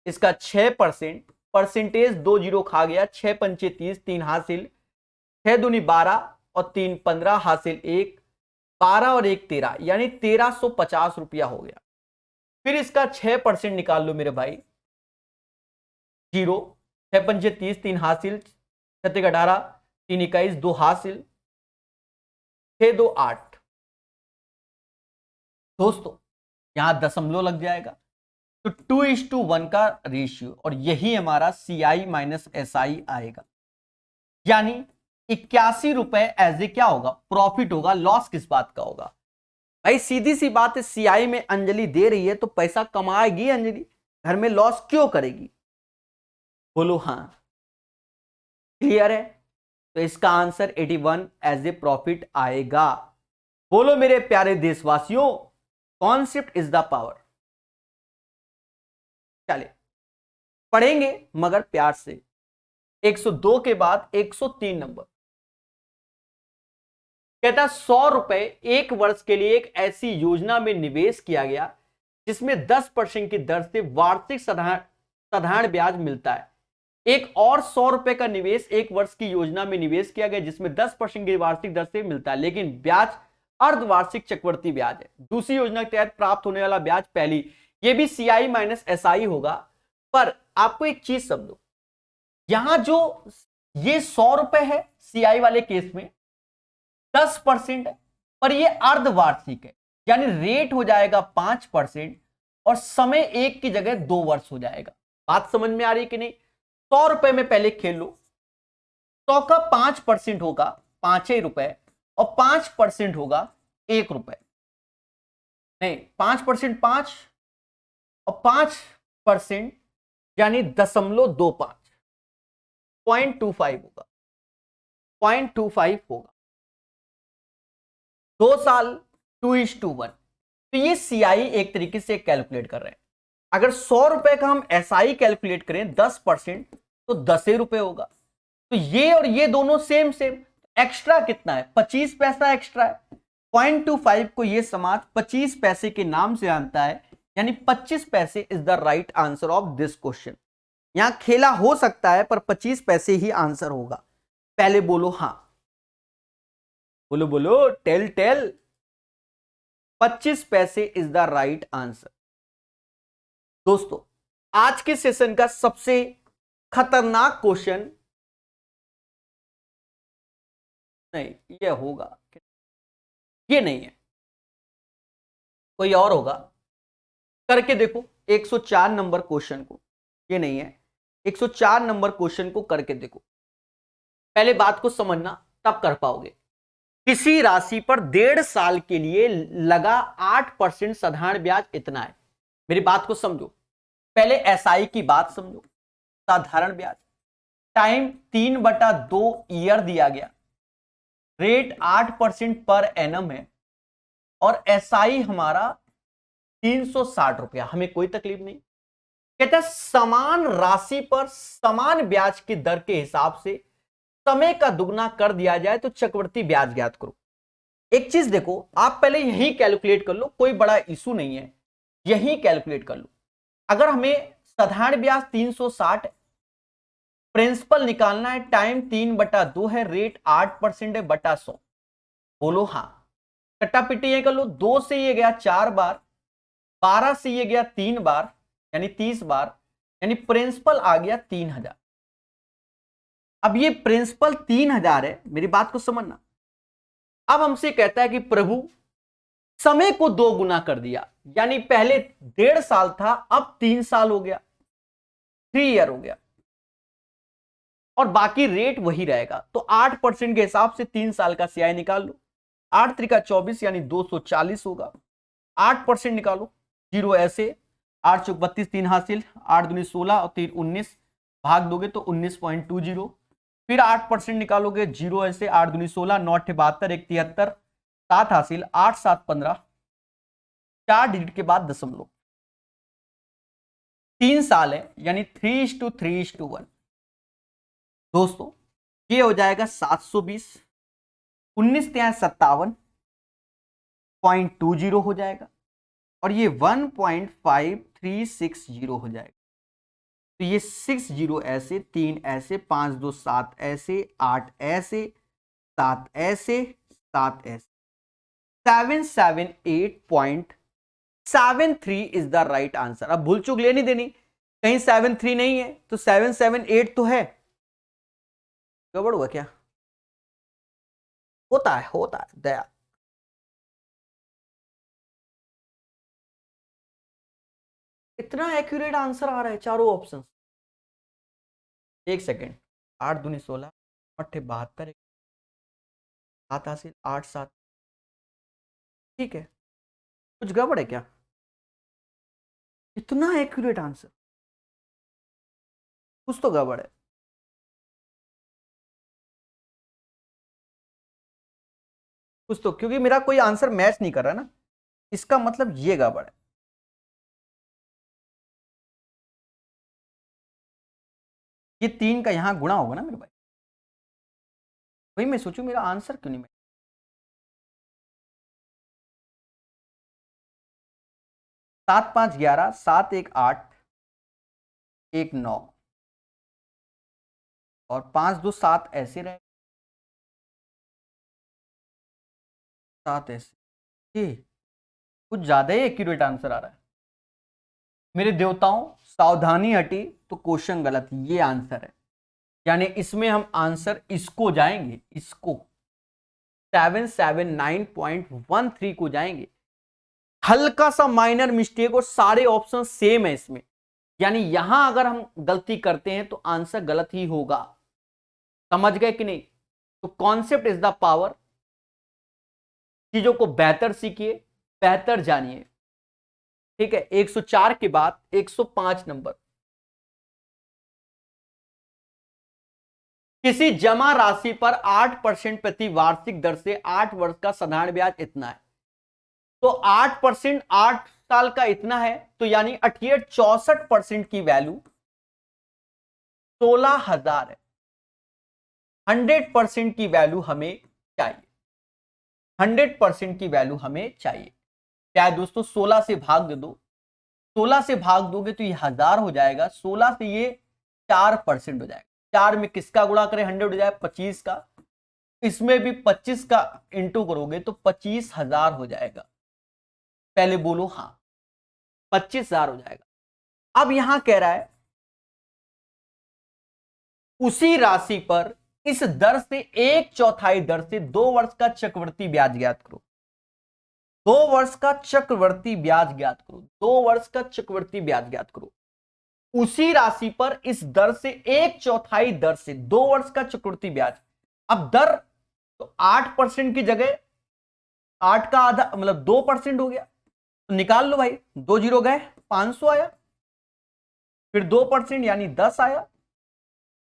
इसका 6%, परसेंटेज 2 जीरो खा गया, 6 पंचे 30, 3 हासिल, 6 दूनी 12 और 3 15 हासिल 1, 12 और 1 13, यानी 1350 रुपया हो गया। फिर इसका 6% निकाल लो मेरे भाई, जीरो, 6 पंचे 30, 3 हासिल, 6 18, 3 21, 2 हासिल, 6 2 8। दोस्तों यहां दशमलव लग जाएगा, तो 2:1 का रेशियो, और यही हमारा सीआई माइनस एसआई आएगा। यानी 81 रुपए एज ए क्या होगा, प्रॉफिट होगा। लॉस किस बात का होगा? भाई सीधी सी बात है, सीआई में अंजलि दे रही है तो पैसा कमाएगी अंजलि, घर में लॉस क्यों करेगी? बोलो हाँ। क्लियर है? तो इसका आंसर 81 एज ए प्रॉफिट आएगा। बोलो मेरे प्यारे देशवासियों, कॉन्सेप्ट इज द पावर। चले पढ़ेंगे मगर प्यार से। 102 के बाद 103 नंबर कहता है 100 रुपए एक वर्ष के लिए एक ऐसी योजना में निवेश किया गया जिसमें 10% की दर से वार्षिक साधारण ब्याज मिलता है। एक और 100 रुपए का निवेश एक वर्ष की योजना में निवेश किया गया जिसमें 10% की वार्षिक दर से मिलता है, लेकिन ब्याज अर्धवार्षिक चक्रवर्ती ब्याज है। दूसरी योजना के तहत प्राप्त होने वाला ब्याज पहली, ये भी सीआई माइनस एसआई होगा। पर आपको एक चीज समझो, यहां जो ये 100 रुपए है सीआई वाले केस में 10% है, पर ये अर्धवार्षिक है, यानी रेट हो जाएगा 5% और समय 1 की जगह 2 वर्ष हो जाएगा। बात समझ में आ रही है कि नहीं? 100 रुपए में पहले खेल लो, 100 का 5% होगा 5 ही रुपए और 5% होगा 1 रुपए, नहीं 5% 5 और 5% यानी 0.25, 0.25 होगा, 0.25 होगा। 2 साल 2:1, तो ये सीआई एक तरीके से कैलकुलेट कर रहे हैं। अगर 100 रुपए का हम एसआई कैलकुलेट करें 10% तो 10 ही रुपए होगा। तो ये और ये दोनों सेम सेम, एक्स्ट्रा कितना है? 25 पैसा एक्स्ट्रा है। 0.25 को ये समाज 25 पैसे के नाम से जानता है, यानी 25 पैसे is the right answer of this question. यहां खेला हो सकता है पर 25 पैसे ही आंसर होगा। पहले बोलो हां, बोलो बोलो, टेल टेल। 25 पैसे इज द राइट आंसर। दोस्तों, आज के सेशन का सबसे खतरनाक क्वेश्चन, नहीं ये होगा, ये नहीं है, कोई और होगा। करके देखो 104 नंबर क्वेश्चन को, ये नहीं है, 104 नंबर क्वेश्चन को करके देखो। पहले बात को समझना तब कर पाओगे। किसी राशि पर 1.5 साल के लिए लगा 8% साधारण ब्याज इतना है। मेरी बात को समझो, पहले एसआई की बात समझो। साधारण ब्याज टाइम 3/2 ईयर दिया गया, रेट 8% पर एनम है और एसआई हमारा 360 रुपया। हमें कोई तकलीफ नहीं। कहते हैं समान राशि पर समान ब्याज की दर के हिसाब से समय का दुगना कर दिया जाए तो चक्रवृद्धि ब्याज ज्ञात करो। एक चीज देखो, आप पहले यही कैलकुलेट कर लो, कोई बड़ा इशू नहीं है, यही कैलकुलेट कर लो। अगर हमें साधारण ब्याज 360, प्रिंसिपल निकालना है, टाइम 3/2 है, रेट 8% है बटा 100, बोलो हां। कट्टा पिट्टी ये कर लो, 2 से ये गया 4 बार, 12 से ये गया 3 बार, यानी 30 बार, यानी प्रिंसिपल आ गया 3000। अब ये प्रिंसिपल 3000 है, मेरी बात को समझना। अब हमसे कहता है कि प्रभु समय को 2 गुना कर दिया, यानी पहले 1.5 साल था, अब 3 साल हो गया, 3 ईयर हो गया, और बाकी रेट वही रहेगा। तो 8% के हिसाब से 3 साल का सीआई निकाल लो। 8 त्रिका 24 यानी 240 होगा। 8% निकालो, 0 ऐसे, 8 चौक 32, 3 हासिल, 8 दूनी 16 और 3 19, भाग दोगे तो 19.20। फिर 8% निकालोगे, 0 ऐसे, 8 दूनी 16, 9 72, 1 73, 7 हासिल, 8 7 15, 4 डिजिट के बाद दशमलव। 3 साल है, यानी 3:3:1। दोस्तों ये हो जाएगा 720, 19 ત્યાં 57.20 हो जाएगा, और ये 1.5360 हो जाएगा। तो ये 60 ऐसे, 3 ऐसे, 5 2 7 ऐसे, 8 ऐसे, 7 ऐसे, 7 ऐसे, 778.73 इज द राइट आंसर। अब भूल चूक लेनी देनी, कहीं 73 नहीं है तो 778 तो है। गड़बड़ हुआ क्या? होता है दया। इतना एक्यूरेट आंसर आ रहा है चारों ऑप्शन। एक सेकेंड, 8 दूनी 16, 8 72, 7 हासिल, 8 7, ठीक है। कुछ गड़बड़ है क्या? इतना एक्यूरेट आंसर, कुछ तो गड़बड़ है। कुछ तो, क्योंकि मेरा कोई आंसर मैच नहीं कर रहा ना, इसका मतलब ये गड़बड़ है। ये 3 का यहां गुणा होगा ना मेरे भाई, वही मैं सोचूं मेरा आंसर क्यों नहीं। 7 5 11, 7 1 8, 1 9, और 5 2 7 ऐसे रहे, 7 ऐसे। ये कुछ ज्यादा ही एक्यूरेट आंसर आ रहा है। मेरे देवताओं, सावधानी हटी तो क्वेश्चन गलत, ये आंसर है। यानी इसमें हम आंसर इसको जाएंगे, इसको 779.13 को जाएंगे। हल्का सा माइनर मिस्टेक और सारे ऑप्शन सेम है इसमें, यानी यहां अगर हम गलती करते हैं तो आंसर गलत ही होगा। समझ गए कि नहीं? तो कॉन्सेप्ट इज द पावर। चीजों को बेहतर सीखिए, बेहतर जानिए। ठीक है, 104 के बाद 105 नंबर। किसी जमा राशि पर 8% प्रति वार्षिक दर से 8 वर्ष का साधारण ब्याज इतना है। तो 8%, 8 साल का इतना है, तो यानी 68 64% की वैल्यू 16,000 है। 100% की वैल्यू हमें चाहिए, 100% की वैल्यू हमें चाहिए। क्या है दोस्तों, 16 से भाग दे दो, 16 से भाग दोगे तो ये 1000 हो जाएगा, 16 से ये 4% हो जाएगा। 4 में किसका गुणा करें, 100 हो जाए 25 का, इसमें भी 25 का इंटू करोगे तो 25,000 हो जाएगा। पहले बोलो हाँ, 25,000 हो जाएगा। अब यहां कह रहा है उसी राशि पर इस दर से 1/4 दर से 2 वर्ष का चक्रवृद्धि ब्याज ज्ञात करो। 2 वर्ष का चक्रवृद्धि ब्याज ज्ञात करो, 2 वर्ष का चक्रवृद्धि ब्याज ज्ञात करो। उसी राशि पर इस दर से 1/4 दर से 2 वर्ष का चक्रवृद्धि ब्याज। अब दर तो 8% की जगह 8 का आधा मतलब 2% हो गया, तो निकाल लो भाई, 2 जीरो गए, 500 आया, फिर 2% यानी 10 आया।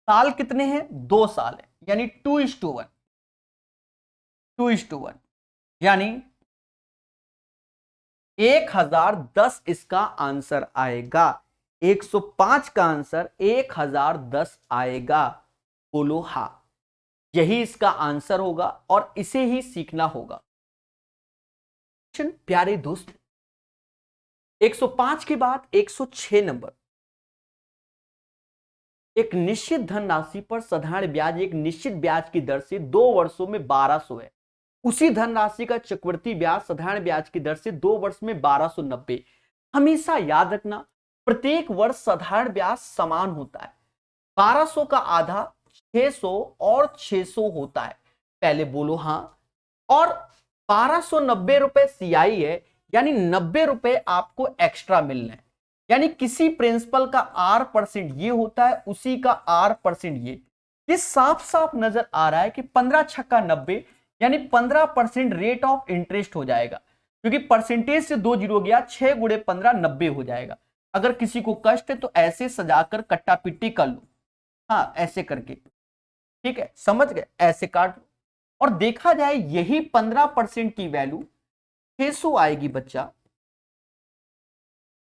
साल कितने हैं, 2 साल है, यानी 2:1, 2:1, यानी 1010 इसका आंसर आएगा। 105 का आंसर 1010 आएगा। बोलो हा, यही इसका आंसर होगा और इसे ही सीखना होगा। प्यारे दोस्त, 105 के बाद 106 नंबर। एक निश्चित धनराशि पर साधारण ब्याज एक निश्चित ब्याज की दर से 2 वर्षों में 1200 है। उसी धनराशि का चक्रवृद्धि ब्याज साधारण ब्याज की दर से 2 वर्ष में 1290। हमेशा याद रखना, प्रत्येक वर्ष साधारण ब्याज समान होता है। 1200 का आधा 600 और 600 होता है। पहले बोलो हाँ। और 1290 रुपए सीआई है, यानी 90 रुपए आपको एक्स्ट्रा मिल रहे हैं। यानी किसी प्रिंसिपल का R% ये होता है, उसी का R% ये साफ साफ नजर आ रहा है कि 15 छक्का 90, यानी 15% रेट ऑफ इंटरेस्ट हो जाएगा, क्योंकि परसेंटेज से 2 जीरो गया, 6 गुणे 15 90 हो जाएगा। अगर किसी को कष्ट है तो ऐसे सजाकर कट्टा पिट्टी कर लो, हाँ ऐसे करके, ठीक है, समझ गए, ऐसे काट लो। और देखा जाए यही 15% की वैल्यू 600 आएगी बच्चा,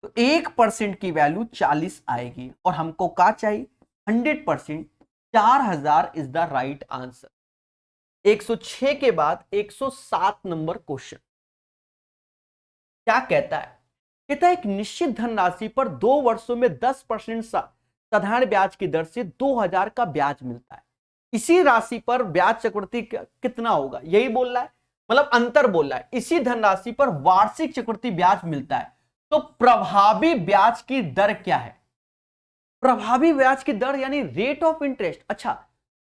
तो 1% की वैल्यू 40 आएगी। और हमको क्या चाहिए, 100%, 4000 इज द राइट आंसर। 106 के बाद 107 नंबर क्वेश्चन क्या कहता है? कहता है एक निश्चित धनराशि पर 2 वर्षों में 10% साधारण ब्याज की दर से 2000 का ब्याज मिलता है। इसी राशि पर ब्याज चक्रवृद्धि कितना होगा, यही बोल रहा है, मतलब अंतर बोल रहा है। इसी धनराशि पर वार्षिक चक्रवृद्धि ब्याज मिलता है, तो प्रभावी ब्याज की दर क्या है? प्रभावी ब्याज की दर यानी रेट ऑफ इंटरेस्ट। अच्छा,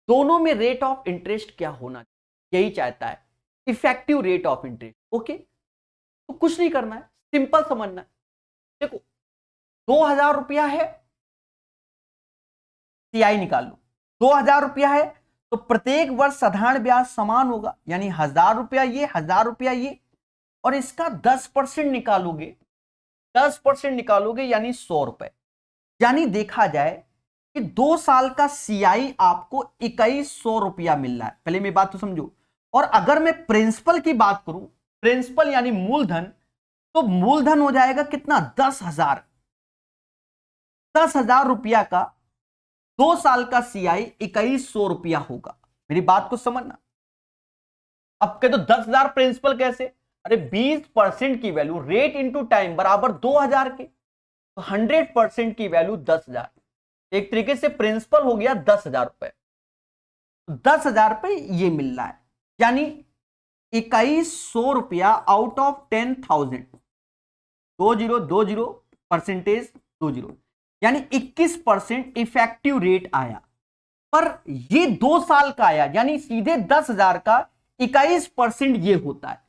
दोनों में रेट ऑफ इंटरेस्ट क्या होना चाहिए, यही चाहता है, effective rate of interest. Okay, तो कुछ नहीं करना है, सिंपल समझना है। देखो 2000 रुपया है, सीआई निकाल लो। 2000 रुपया है तो प्रत्येक वर्ष साधारण ब्याज समान होगा, यानी 1000 रुपया ये, 1000 रुपया ये, और इसका 10% निकालोगे, 10% निकालोगे यानी 100 रुपए। यानी देखा जाए कि 2 साल का सीआई आपको 2100 रुपया मिल रहा है। पहले मेरी बात तो समझो। और अगर मैं प्रिंसिपल की बात करूं, प्रिंसिपल यानी मूलधन, तो मूलधन हो जाएगा कितना, 10,000। 10,000 रुपया का 2 साल का सीआई 2100 रुपया होगा। मेरी बात को समझना। अब कह दो 10,000 प्रिंसिपल कैसे, अरे 20% की वैल्यू, रेट इंटू टाइम बराबर 2000 के, तो 100% की वैल्यू 10,000। एक तरीके से प्रिंसिपल हो गया 10,000 रुपए। 10,000 रुपए ये मिल रहा है, यानी 2100 रुपया आउट ऑफ 10,000, 20 परसेंटेज 20, यानी 21% इफेक्टिव रेट आया। पर ये 2 साल का आया, यानी सीधे 10,000 का 21% ये होता है।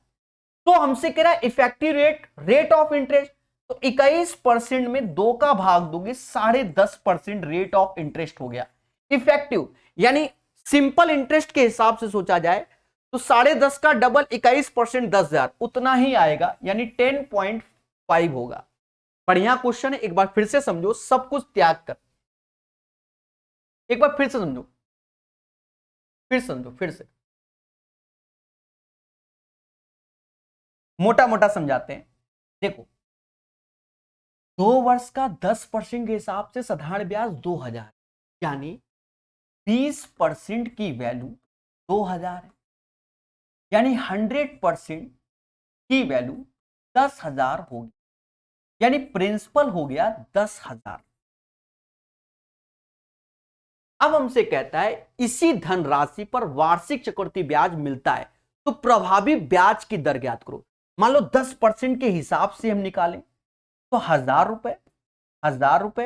तो हमसे कह रहा है इफेक्टिव रेट ऑफ इंटरेस्ट, तो 21% में 2 का भाग दोगे 10.5% रेट ऑफ इंटरेस्ट हो गया इफेक्टिव। यानी सिंपल इंटरेस्ट के हिसाब से सोचा जाए तो 10.5 का डबल 21% 10,000 उतना ही आएगा, यानी 10.5 होगा। बढ़िया क्वेश्चन है, एक बार फिर से समझो, सब कुछ त्याग कर एक बार फिर से समझो, फिर से मोटा मोटा समझाते हैं। देखो 2 वर्ष का 10% के हिसाब से साधारण ब्याज 2,000, यानी 20% की वैल्यू 2,000 है, यानी 100% की वैल्यू 10,000 होगी, यानी प्रिंसिपल हो गया 10,000। अब हमसे कहता है इसी धनराशि पर वार्षिक चक्रवृद्धि ब्याज मिलता है, तो प्रभावी ब्याज की दर ज्ञात करो। मान लो 10% के हिसाब से हम निकालें तो 1,000 रुपए, 1,000 रुपए,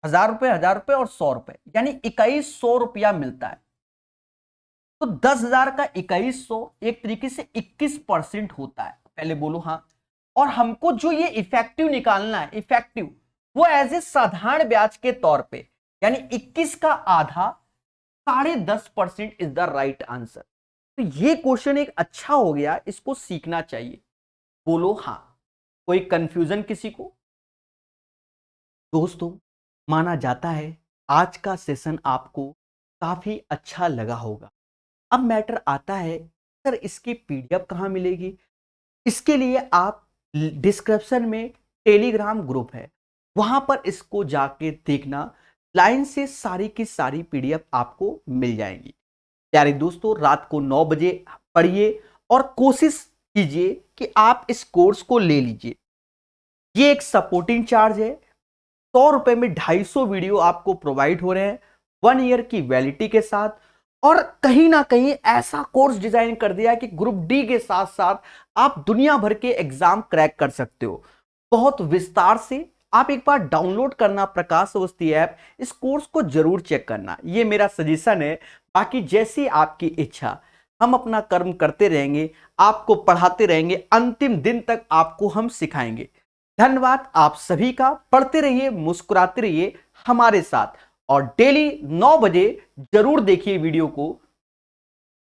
1,000 रुपए, 1,000 रुपए और 100 रुपए, यानी 2,100 रुपया मिलता है। तो 10,000 का 2,100 एक तरीके से 21% होता है। पहले बोलो हाँ। और हमको जो ये इफेक्टिव निकालना है, इफेक्टिव वो एज ए साधारण ब्याज के तौर पे, यानी 21 का आधा 10.5% इज द राइट आंसर। तो ये क्वेश्चन एक अच्छा हो गया, इसको सीखना चाहिए। बोलो हाँ। कोई कंफ्यूजन किसी को? दोस्तों माना जाता है आज का सेशन आपको काफी अच्छा लगा होगा। अब मैटर आता है सर इसकी पीडीएफ कहाँ मिलेगी? इसके लिए आप डिस्क्रिप्शन में टेलीग्राम ग्रुप है, वहां पर इसको जाके देखना, लाइन से सारी की सारी पीडीएफ आपको मिल जाएंगी। प्यारे दोस्तों रात को 9 बजे पढ़िए और कोशिश कीजिए कि आप इस कोर्स को ले लीजिए। ये एक सपोर्टिंग चार्ज है, 100 रुपए में 250 वीडियो आपको प्रोवाइड हो रहे हैं 1 ईयर की वैलिडिटी के साथ। और कहीं ना कहीं ऐसा कोर्स डिजाइन कर दिया कि ग्रुप डी के साथ साथ आप दुनिया भर के एग्जाम क्रैक कर सकते हो बहुत विस्तार से। आप एक बार डाउनलोड करना प्रकाश अवस्थी ऐप, इस कोर्स को जरूर चेक करना, ये मेरा सजेशन है। बाकी जैसी आपकी इच्छा, हम अपना कर्म करते रहेंगे, आपको पढ़ाते रहेंगे, अंतिम दिन तक आपको हम सिखाएंगे। धन्यवाद आप सभी का। पढ़ते रहिए, मुस्कुराते रहिए हमारे साथ, और डेली 9 बजे जरूर देखिए वीडियो को।